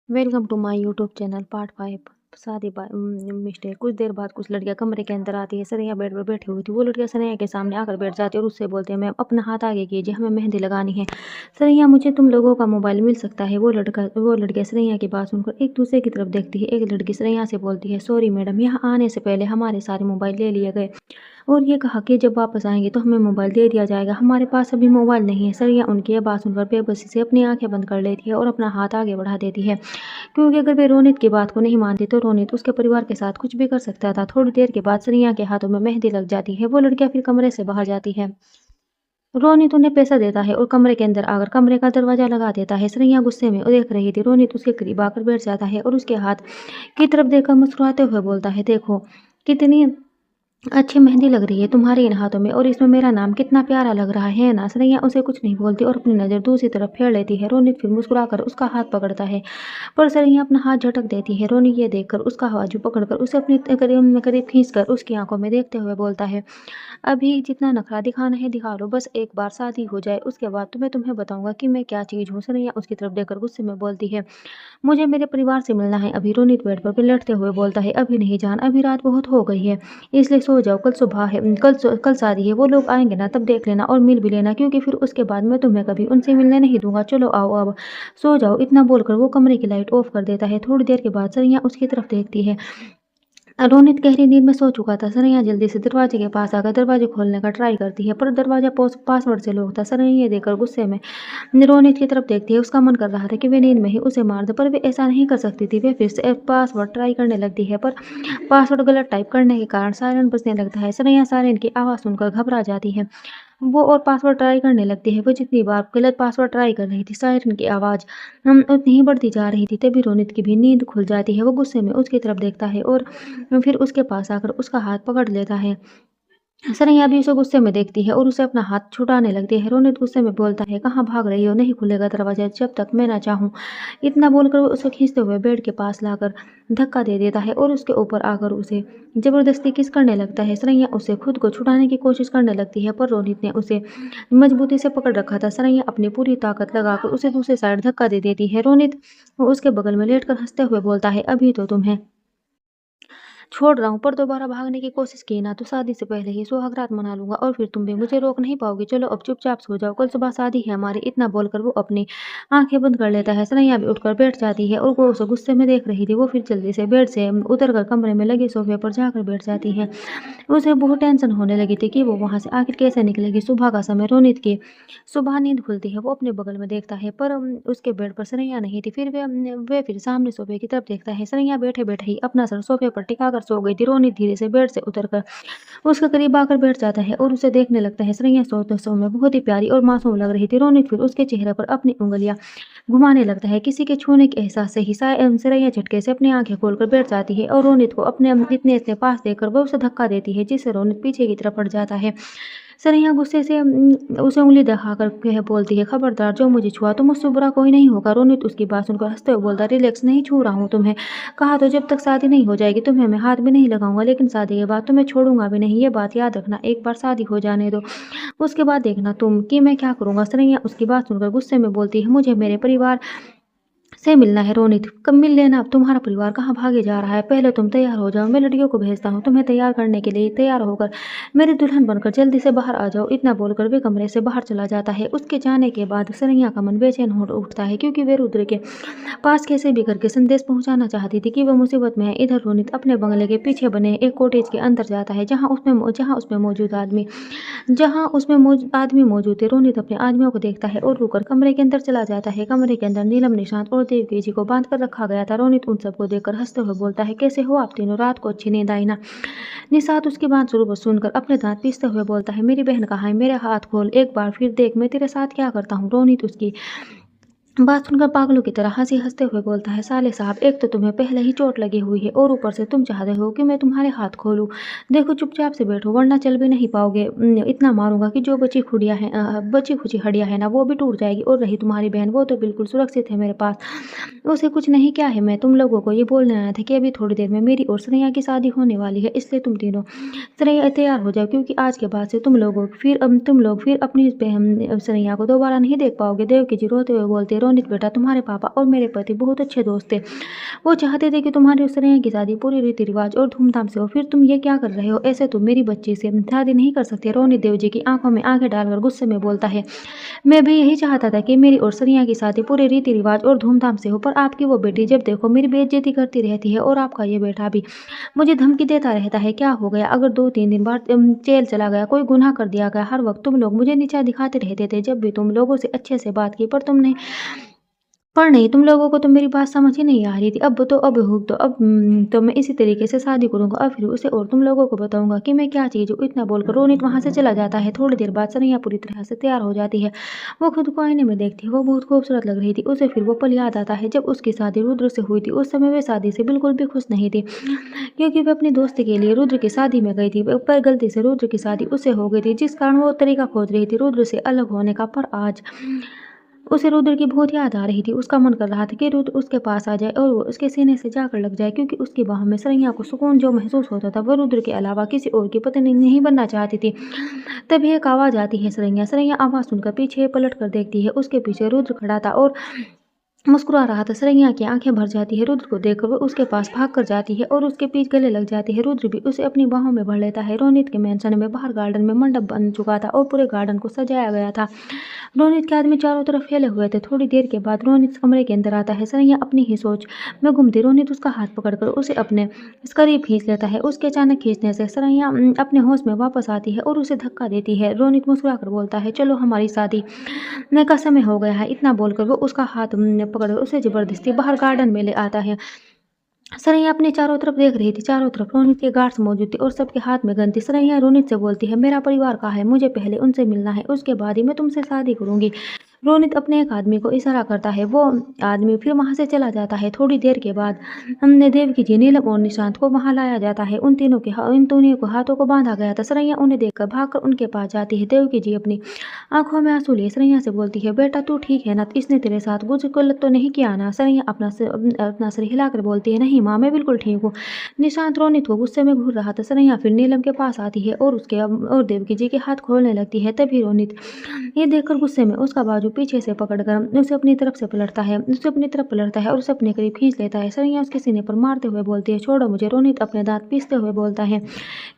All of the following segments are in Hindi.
Welcome to my YouTube channel part 5। शादी मिस्टेक। कुछ देर बाद कुछ लड़कियां कमरे के अंदर आती है। सरैया बेड पर बैठी हुई थी। वो लड़कियां सरैया के सामने आकर बैठ जाती है और उससे बोलती है, मैम अपना हाथ आगे कीजिए, हमें मेहंदी लगानी है। सरैया, मुझे तुम लोगों का मोबाइल मिल सकता है? वो लड़कियां सरैया की बात सुनकर एक दूसरे की तरफ देखती है। एक लड़की सरैया से बोलती है, सॉरी मैडम, यहाँ आने से पहले हमारे सारे मोबाइल ले लिए गए और ये कहा कि जब वापस आएंगे तो हमें मोबाइल दे दिया जाएगा। हमारे पास अभी मोबाइल नहीं है। सरैया उनकी यह बात सुनकर बेबसी से अपनी आंखें बंद कर लेती है और अपना हाथ आगे बढ़ा देती है, क्योंकि अगर वे रोनित की बात को नहीं मानती तो रोनित उसके परिवार के साथ कुछ भी कर सकता था। थोड़ी देर के बाद सरैया के हाथों में मेहंदी लग जाती है। वो लड़कियां फिर कमरे से बाहर जाती है। रोनित उन्हें पैसा देता है और कमरे के अंदर आकर कमरे का दरवाजा लगा देता है। सरैया गुस्से में देख रही थी। रोनित उसके करीब आकर बैठ जाता है और उसके हाथ की तरफ देखकर मुस्कुराते हुए बोलता है, देखो कितनी अच्छी मेहंदी लग रही है तुम्हारे इन हाथों में और इसमें मेरा नाम कितना प्यारा लग रहा है ना। सरैया उसे कुछ नहीं बोलती और अपनी नज़र दूसरी तरफ फेर लेती है। रोनित फिर मुस्कुराकर उसका हाथ पकड़ता है, पर सरैया अपना हाथ झटक देती है। रोनित ये देखकर उसका बाजू पकड़कर उसे अपनी करीब करीब खींचकर उसकी आंखों में देखते हुए बोलता है, अभी जितना नखरा दिखाना है दिखा लो, बस एक बार शादी हो जाए उसके बाद तुम्हें बताऊंगा कि मैं क्या चीज़ हूँ। सरैया उसकी तरफ देखकर गुस्से में बोलती है, मुझे मेरे परिवार से मिलना है अभी। रोनित बेड पर लेटते हुए बोलता है, अभी नहीं जान, अभी रात बहुत हो गई है, इसलिए सो जाओ, कल सुबह है, कल शादी है, वो लोग आएंगे ना तब देख लेना और मिल भी लेना, क्योंकि फिर उसके बाद मैं तुम्हें कभी उनसे मिलने नहीं दूंगा। चलो आओ अब सो जाओ। इतना बोलकर वो कमरे की लाइट ऑफ कर देता है। थोड़ी देर के बाद सरैया उसकी तरफ देखती है। रोनित गहरी नींद में सो चुका था। सरैया जल्दी से दरवाजे के पास आकर दरवाजे खोलने का ट्राई करती है, पर दरवाजा पासवर्ड से लॉक था। सरैया ये देखकर गुस्से में रोनित की तरफ देखती है। उसका मन कर रहा था कि वे नींद में ही उसे मार दे, पर वे ऐसा नहीं कर सकती थी। वे फिर से पासवर्ड ट्राई करने लगती है, पर पासवर्ड गलत टाइप करने के कारण सायरन बजने लगता है। सरैया सायरन की आवाज़ सुनकर घबरा जाती है। वो और पासवर्ड ट्राई करने लगती है। वो जितनी बार गलत पासवर्ड ट्राई कर रही थी, सायरन की आवाज़ उतनी ही बढ़ती जा रही थी। तभी रोनित की भी नींद खुल जाती है। वो गुस्से में उसकी तरफ देखता है और फिर उसके पास आकर उसका हाथ पकड़ लेता है। सरैया भी उसे गुस्से में देखती है और उसे अपना हाथ छुड़ाने लगती है। रोनित गुस्से में बोलता है, कहाँ भाग रही हो, नहीं खुलेगा दरवाजा जब तक मैं ना चाहूँ। इतना बोलकर वो उसे खींचते हुए बेड के पास लाकर धक्का दे देता है और उसके ऊपर आकर उसे जबरदस्ती किस करने लगता है। सरैया उसे खुद को छुड़ाने की कोशिश करने लगती है, पर रोनित ने उसे मजबूती से पकड़ रखा था। सरैया अपनी पूरी ताकत लगाकर उसे दूसरी साइड धक्का दे देती है। रोनित उसके बगल में लेटकर हंसते हुए बोलता है, अभी तो तुम्हें छोड़ रहा हूँ, पर दोबारा भागने की कोशिश की ना तो शादी से पहले ही सुहागरात मना लूंगा और फिर तुम भी मुझे रोक नहीं पाओगे। चलो अब चुपचाप सो जाओ, कल सुबह शादी है हमारी। इतना बोलकर वो अपनी आंखें बंद कर लेता है। सरैया भी उठकर बैठ जाती है और वो उसे गुस्से में देख रही थी। वो फिर जल्दी से बेड से उतर कर कमरे में लगे सोफे पर जाकर बैठ जाती है। उसे बहुत टेंशन होने लगी थी कि वो वहां से आखिर कैसे निकलेगी। सुबह का समय। रोनित की सुबह नींद खुलती है। वो अपने बगल में देखता है, पर उसके बेड पर सरैया नहीं थी। फिर वे फिर सामने सोफे की तरफ देखता है। सरैया बैठे बैठे ही अपना सर सोफे पर टिका कर सो गई थी। रोनित धीरे से बेड से उतरकर उसके करीब आकर बैठ जाता है और उसे देखने लगता है। सरैया सोते समय बहुत ही प्यारी और मासूम लग रही थी। रोनित फिर उसके चेहरे पर अपनी उंगलियां घुमाने लगता है। किसी के छूने के एहसास से ही सरैया झटके से अपनी आंखें खोलकर बैठ जाती है और रोनित को अपने इतने इतने पास देखकर वह उसे धक्का देती है, जिससे रोनित पीछे की तरफ हट जाता है। सरैया गुस्से से उसे उंगली दिखाकर बोलती है, खबरदार, जो मुझे छुआ तो मुझसे बुरा कोई नहीं होगा। रोनित उसकी बात सुनकर हंसते हुए बोलता, रिलैक्स, नहीं छू रहा हूँ तुम्हें, कहा तो जब तक शादी नहीं हो जाएगी तुम्हें मैं हाथ भी नहीं लगाऊंगा, लेकिन शादी के बाद तुम्हें छोड़ूंगा भी नहीं, ये बात याद रखना। एक बार शादी हो जाने दो, उसके बाद देखना तुम कि मैं क्या करूंगा। सरैया उसकी बात सुनकर गुस्से में बोलती है, मुझे मेरे परिवार से मिलना है। रोनित, कब मिल लेना, अब तुम्हारा परिवार कहाँ भागे जा रहा है, पहले तुम तैयार हो जाओ, मैं लड़कियों को भेजता हूँ तुम्हें तैयार करने के लिए। तैयार होकर मेरी दुल्हन बनकर जल्दी से बाहर आ जाओ। इतना बोलकर वे कमरे से बाहर चला जाता है। उसके जाने के बाद सरैया का मन बेचैन हो उठता है, क्योंकि वे रुद्र के पास कैसे भी करके संदेश पहुंचाना चाहती थी कि वह मुसीबत में है। इधर रोनित अपने बंगले के पीछे बने एक कॉटेज के अंदर जाता है, जहाँ उसमें आदमी मौजूद थे। रोनित अपने आदमियों को देखता है और रुककर कमरे के अंदर चला जाता है। कमरे के अंदर नीलम, निशांत और देवकी जी को बांध कर रखा गया था। रोनित उन सबको देखकर हंसते हुए बोलता है, कैसे हो आप तीनों, रात को अच्छी नींद आई ना। निशांत उसकी बात शुरू सुनकर अपने दांत पीसते हुए बोलता है, मेरी बहन कहाँ है, मेरे हाथ खोल, एक बार फिर देख मैं तेरे साथ क्या करता हूँ। रोनित उसकी बात सुनकर पागलों की तरह हंसते हुए बोलता है, साले साहब, एक तो तुम्हें पहले ही चोट लगी हुई है और ऊपर से तुम चाहते हो कि मैं तुम्हारे हाथ खोलूं। देखो चुपचाप से बैठो वरना चल भी नहीं पाओगे। इतना मारूंगा कि जो बची खुची हड्डियां है ना वो भी टूट जाएगी। और रही तुम्हारी बहन, वो तो बिल्कुल सुरक्षित है मेरे पास, उसे कुछ नहीं। क्या है, मैं तुम लोगों को ये बोलने आया था कि अभी थोड़ी देर में मेरी और सरैया की शादी होने वाली है, इसलिए तुम तीनों सरैया तैयार हो जाओ, क्योंकि आज के बाद से तुम लोग फिर अपनी बहन सरैया को दोबारा नहीं देख पाओगे। देवकी जी रोते हुए बोलते, रोनित बेटा, तुम्हारे पापा और मेरे पति बहुत अच्छे दोस्त थे। वो चाहते थे कि तुम्हारी और सरेया की शादी पूरी रीति रिवाज और धूमधाम से हो। फिर तुम ये क्या कर रहे हो? ऐसे तुम मेरी बच्ची से शादी नहीं कर सकते। रोनित देवजी की आंखों में आंखें डालकर गुस्से में बोलता है, मैं भी यही चाहता था कि मेरी और सरिया की शादी पूरे रीति रिवाज और धूमधाम से हो, पर आपकी वो बेटी जब देखो मेरी बेइज्जती करती रहती है, और आपका ये बेटा भी मुझे धमकी देता रहता है। क्या हो गया? अगर 2-3 दिन बाद जेल चला गया, कोई गुनाह कर दिया गया, हर वक्त तुम लोग मुझे नीचा दिखाते रहते थे। जब भी तुम लोगों से अच्छे से बात की, पर नहीं, तुम लोगों को तो मेरी बात समझ ही नहीं आ रही थी। तो मैं इसी तरीके से शादी करूंगा और फिर उसे और तुम लोगों को बताऊंगा कि मैं क्या चीज़ हूँ। इतना बोलकर रोनित वहां से चला जाता है। थोड़ी देर बाद सनैया पूरी तरह से तैयार हो जाती है। वो खुद को आईने में देखती है, वो बहुत खूबसूरत लग रही थी। उसे फिर वो पल याद आता है जब उसकी शादी रुद्र से हुई थी। उस समय वे शादी से बिल्कुल भी खुश नहीं थी, क्योंकि वे अपनी दोस्ती के लिए रुद्र की शादी में गई थी, पर गलती से रुद्र की शादी उससे हो गई थी, जिस कारण वो तरीका खोज रही थी रुद्र से अलग होने का। पर आज उसे रुद्र की बहुत याद आ रही थी। उसका मन कर रहा था कि रुद्र उसके पास आ जाए और वो उसके सीने से जाकर लग जाए, क्योंकि उसकी बाहों में सनैया को सुकून जो महसूस होता था, वह रुद्र के अलावा किसी और की पत्नी नहीं बनना चाहती थी। तभी एक आवाज़ आती है, सनैया। सनैया आवाज़ सुनकर पीछे पलट कर देखती है। उसके पीछे रुद्र खड़ा था और मुस्कुरा रहा था। सनैया की आंखें भर जाती है। रुद्र को देखकर वो उसके पास भाग कर जाती है और उसके पीठ गले लग जाती है। रुद्र भी उसे अपनी बाहों में भर लेता है। रोनित के मैंशन में बाहर गार्डन में मंडप बन चुका था और पूरे गार्डन को सजाया गया था। रोनित के आदमी चारों तरफ फैले हुए थे। थोड़ी देर के बाद रोनित कमरे के अंदर आता है। सनैया अपनी ही सोच में गुम थी। रोनित उसका हाथ पकड़कर उसे अपने करीब खींच लेता है। उसके अचानक खींचने से सनैया अपने होश में वापस आती है और उसे धक्का देती है। रोनित मुस्कुराकर बोलता है, चलो हमारी शादी का समय हो गया है। इतना बोलकर वो उसका हाथ पकड़ उसे जबरदस्ती बाहर गार्डन में ले आता है। सनैया अपने चारों तरफ देख रही थी। चारों तरफ रोनित के गार्ड्स मौजूद थे और सबके हाथ में गन थी। सनैया रोनित से बोलती है, मेरा परिवार कहाँ है? मुझे पहले उनसे मिलना है, उसके बाद ही मैं तुमसे शादी करूंगी। रोनित अपने एक आदमी को इशारा करता है। वो आदमी फिर वहां से चला जाता है। थोड़ी देर के बाद हमने देवकी जी, नीलम और निशांत को वहां लाया जाता है। इन तीनों को हाथों को बांधा गया था। सनैया उन्हें देखकर भागकर उनके पास जाती है। देवकी जी अपनी आंखों में आंसू लिए सनैया से बोलती है, बेटा तू ठीक है ना? इसने तेरे साथ कुछ गलत तो नहीं किया ना? सनैया अपना सिर हिलाकर बोलती है, नहीं माँ, मैं बिल्कुल ठीक हूँ। निशांत रोनित को गुस्से में घूर रहा था। सनैया फिर नीलम के पास आती है और देवकी जी के हाथ खोलने लगती है। तभी रोनित ये देखकर गुस्से में उसका बाजू पीछे से पकड़कर उसे अपनी तरफ पलटता है और उसे अपने करीब खींच लेता है। सनैया उसके सीने पर मारते हुए बोलती है, छोड़ो मुझे। रोनित अपने दांत पीसते हुए बोलता है,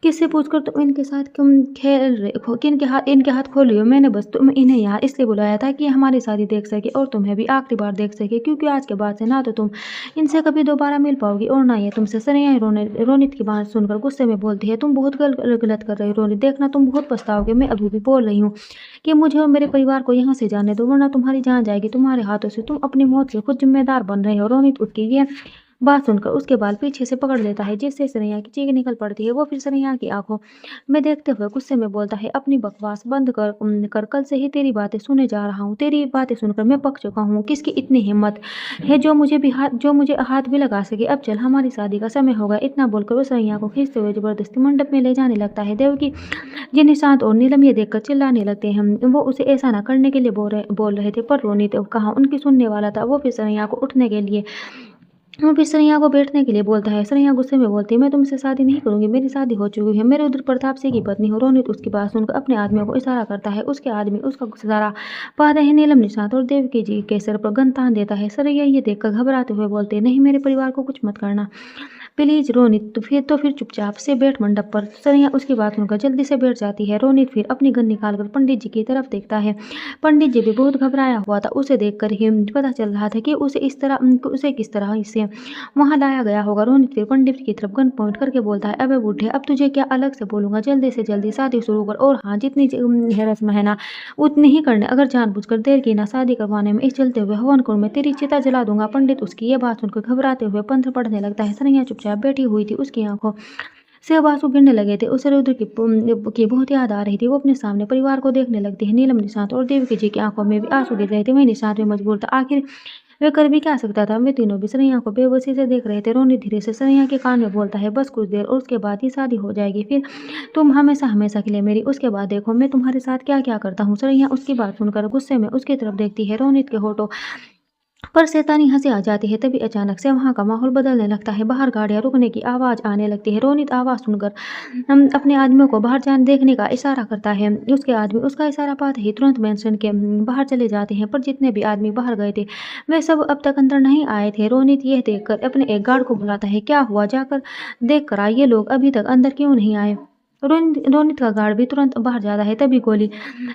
किससे पूछकर तुम इनके साथ क्यों खेल रहे हो? इनके हाथ खोल लियो। मैंने बस तुम इन्हें यहाँ इसलिए बुलाया था कि हमारी शादी देख सके और तुम्हें भी आखिरी बार देख सके, क्योंकि आज के बाद से ना तो तुम इनसे कभी दोबारा मिल पाओगी और ना ये तुमसे। सनैया रोनित की बात सुनकर गुस्से में बोलती है, तुम बहुत गलत कर रहे हो रोनित, देखना तुम बहुत पछताओगे। मैं अभी भी बोल रही हूँ कि मुझे और मेरे परिवार को यहाँ से जाने दो, वरना तुम्हारी जान जाएगी तुम्हारे हाथों से। तुम अपनी मौत के खुद जिम्मेदार बन रहे हो। रोनित उसकी ये बात सुनकर उसके बाल पीछे से पकड़ लेता है, जिससे सनैया की चीख निकल पड़ती है। वो फिर सनैया की आंखों में देखते हुए गुस्से में बोलता है, अपनी बकवास बंद कर कल से ही तेरी बातें सुने जा रहा हूँ। तेरी बातें सुनकर मैं पक चुका हूँ। किसकी इतनी हिम्मत है जो मुझे हाथ भी लगा सके? अब चल, हमारी शादी का समय होगा। इतना बोलकर वो सनैया को खींचते हुए जबरदस्ती मंडप में ले जाने लगता है। देवकी जी, निशांत और नीलम ये देखकर चिल्लाने लगते हैं। वो उसे ऐसा ना करने के लिए बोल रहे थे, पर रोनित कहाँ उनकी सुनने वाला था। वो फिर सनैया को बैठने के लिए बोलता है। सनैया गुस्से में बोलती है, मैं तुमसे शादी नहीं करूंगी, मेरी शादी हो चुकी है, मैं रुद्र प्रताप सिंह की पत्नी हूँ। रोनित उसकी बात सुनकर अपने आदमियों को इशारा करता है। उसके आदमी उसका इशारा पाते ही नीलम, निशांत और देवकी जी के सर पर गन तान देता है। सनैया ये देखकर घबराते हुए बोलते हैं, नहीं, मेरे परिवार को कुछ मत करना प्लीज। रोनित तो फिर चुपचाप से बैठ मंडप पर। सनैया उसकी बात सुनकर जल्दी से बैठ जाती है। रोनित फिर अपनी गन निकालकर पंडित जी की तरफ देखता है। पंडित जी भी बहुत घबराया हुआ था। उसे देखकर ही पता चल रहा था कि उसे किस तरह इसे वहां लाया गया होगा। रोनित फिर पंडित की तरफ गन पॉइंट करके बोलता है, अबे बूढ़े, अब तुझे क्या अलग से बोलूंगा, जल्दी से जल्दी शादी शुरू कर। और हाँ, जितनी रस्म है ना उतनी ही करने। अगर जानबूझकर देर की ना शादी करवाने में इस चलते हुए हवन कुंड में तेरी चिता जला दूंगा। पंडित उसकी ये बात सुनकर घबराते हुए मंत्र पढ़ने लगता है। सनैया चुपचाप बैठी हुई थी। उसकी आंखों से अब आंसू गिरने लगे थे। उसे रुद्र की बहुत याद आ रही थी। वो अपने सामने परिवार को देखने लगती है। नीलम, निशांत और देवकी जी की आंखों में भी आंसू गिर रहे थे। वही निशांत भी मजबूर था। आखिर वे कर भी क्या सकता था? वे तीनों भी सनैया को बेबसी से देख रहे थे। रोनित धीरे से सनैया के कान में बोलता है, बस कुछ देर और उसके बाद ही शादी हो जाएगी, फिर तुम हमेशा हमेशा के लिए मेरी। उसके बाद देखो मैं तुम्हारे साथ क्या क्या करता हूँ। सनैया उसकी बात सुनकर गुस्से में उसकी तरफ देखती है। रोनित के होठों पर शैतानी हंसी आ जाती है। तभी अचानक से वहाँ का माहौल बदलने लगता है। बाहर गाड़ियाँ रुकने की आवाज़ आने लगती है। रोनित आवाज़ सुनकर अपने आदमियों को बाहर जाने देखने का इशारा करता है। उसके आदमी उसका इशारा पाते ही तुरंत मेंशन के बाहर चले जाते हैं। पर जितने भी आदमी बाहर गए थे वे सब अब तक अंदर नहीं आए थे। रोनित यह देखकर अपने एक गार्ड को बुलाता है। क्या हुआ, जाकर देख कर आइए, लोग अभी तक अंदर क्यों नहीं आए। रोनित का गार्ड भी तुरंत बाहर जाता है। तभी गोली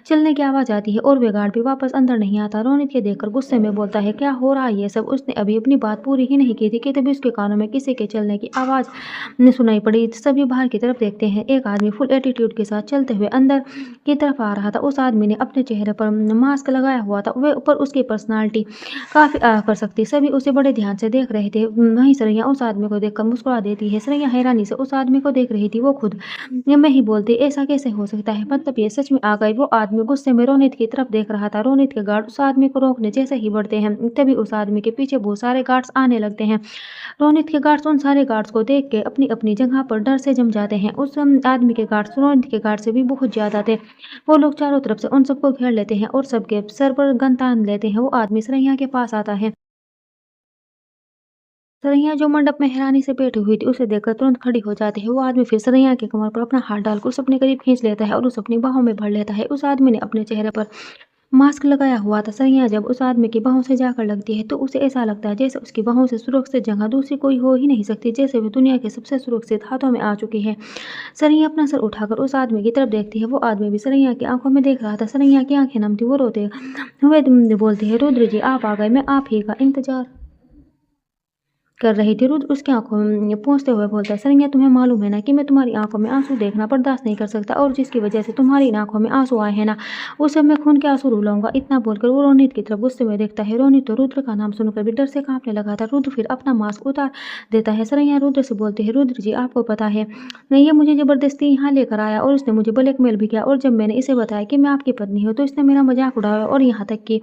चलने की आवाज़ आती है और वे गार्ड भी वापस अंदर नहीं आता। रोनित ये देखकर गुस्से में बोलता है, क्या हो रहा है ये सब। उसने अभी अपनी बात पूरी ही नहीं की थी कि तभी उसके कानों में किसी के चलने की आवाज़ सुनाई पड़ी। सभी बाहर की तरफ देखते हैं। एक आदमी फुल एटीट्यूड के साथ चलते हुए अंदर की तरफ आ रहा था। उस आदमी ने अपने चेहरे पर मास्क लगाया हुआ था। वे ऊपर उसकी पर्सनालिटी काफ़ी आकर्षक थी। सभी उसे बड़े ध्यान से देख रहे थे। वहीं सरैया उस आदमी को देखकर मुस्कुरा देती है। सरैया हैरानी से उस आदमी को देख रही थी। वो खुद मैं ही बोलती, ऐसा कैसे हो सकता है, मतलब ये सच में आ गई। वो आदमी गुस्से में रोनित की तरफ देख रहा था। रोनित के गार्ड उस आदमी को रोकने जैसे ही बढ़ते हैं तभी उस आदमी के पीछे बहुत सारे गार्ड्स आने लगते हैं। रोनित के गार्ड्स उन सारे गार्ड्स को देख के अपनी अपनी जगह पर डर से जम जाते हैं। उस आदमी के गार्ड्स रोनित के गार्ड से भी बहुत ज्यादा थे। वो लोग चारों तरफ से उन सबको घेर लेते हैं और सबके सर पर गन तान लेते हैं। वो आदमी सरैया के पास आता है। सरैया जो मंडप में हैरानी से बैठी हुई थी उसे देखकर तुरंत खड़ी हो जाती है। वो आदमी फिर सरैया के कमर पर अपना हाथ डालकर उसे अपने करीब खींच लेता है और उसे अपनी बाहों में भर लेता है। उस आदमी ने अपने चेहरे पर मास्क लगाया हुआ था। सरैया जब उस आदमी की बाहों से जाकर लगती है तो उसे ऐसा लगता है जैसे उसकी बाहों से सुरक्षित जगह दूसरी कोई हो ही नहीं सकती, जैसे वो दुनिया के सबसे सुरक्षित हाथों में आ चुकी है। सरैया अपना सर उठाकर उस आदमी की तरफ देखती है। वो आदमी भी सरैया की आंखों में देख रहा था। सरैया की आंखें नम थी। वो रोते हुए बोलती है, रुद्र जी आप आ गए, मैं आप ही का इंतजार कर रही थी। रुद्र उसकी आंखों में पूछते हुए बोलता है, सरैया तुम्हें मालूम है ना कि मैं तुम्हारी आंखों में आंसू देखना बर्दाश्त नहीं कर सकता, और जिसकी वजह से तुम्हारी इन आंखों में आंसू आए हैं ना, उसे मैं खून के आंसू रुलाऊंगा। इतना बोलकर वो रोनित की तरफ गुस्से में देखता है। रोनित तो रुद्र का नाम सुनकर भी डर से कांपने लगा था। रुद्र फिर अपना मास्क उतार देता है। सरैया रुद्र से बोलती है, रुद्र जी आपको पता है ये मुझे जबरदस्ती यहाँ लेकर आया और उसने मुझे ब्लैकमेल भी किया, और जब मैंने इसे बताया कि मैं आपकी पत्नी हूँ तो इसने मेरा मजाक उड़ाया और यहाँ तक कि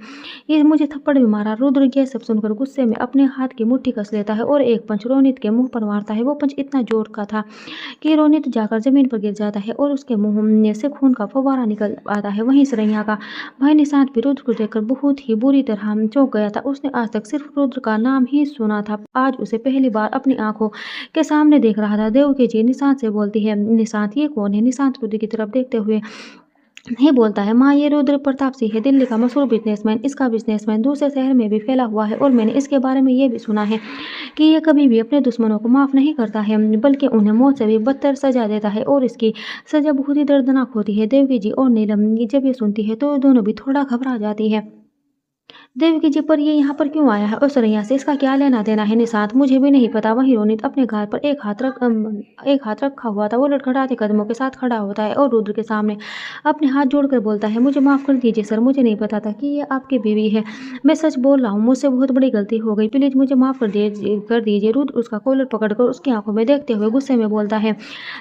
ये मुझे थप्पड़ भी मारा। रुद्र ये सब सुनकर गुस्से में अपने हाथ की मुट्ठी कस लेता है और एक पंच रोनित के मुंह पर मारता है। वो पंच इतना जोर का था कि रोनित जाकर जमीन पर गिर जाता है और उसके मुंह में से खून का फव्वारा निकल आता है। वहीं सरैया का भाई निशांत भी रुद्र को देखकर बहुत ही बुरी तरह चौंक गया था। उसने आज तक सिर्फ रुद्र का नाम ही सुना था, आज उसे पहली बार अपनी आंखों के सामने देख रहा था। देवकी जी निशांत से बोलती है, निशांत ये कौन है। निशांत रुद्र की तरफ देखते हुए नहीं बोलता है, माँ ये रुद्र प्रताप सिंह है, दिल्ली का मशहूर बिजनेसमैन। इसका बिजनेसमैन दूसरे शहर में भी फैला हुआ है और मैंने इसके बारे में ये भी सुना है कि ये कभी भी अपने दुश्मनों को माफ़ नहीं करता है, बल्कि उन्हें मौत से भी बदतर सजा देता है और इसकी सजा बहुत ही दर्दनाक होती है। देवकी जी और नीलम जब ये सुनती है तो दोनों भी थोड़ा घबरा जाती है। देवकी जी पर ये यहाँ पर क्यों आया है और सरैया से इसका क्या लेना देना है। निशांत मुझे भी नहीं पता। वहीं रोनित अपने गाल पर एक हाथ रखा हुआ था। वो लड़खड़ाते कदमों के साथ खड़ा होता है और रुद्र के सामने अपने हाथ जोड़कर बोलता है, मुझे माफ़ कर दीजिए सर, मुझे नहीं पता था कि ये आपकी बीवी है। मैं सच बोल रहा हूँ, मुझसे बहुत बड़ी गलती हो गई, प्लीज़ मुझे माफ़ कर दीजिए। रुद्र उसका कॉलर पकड़कर उसकी आंखों में देखते हुए गुस्से में बोलता है,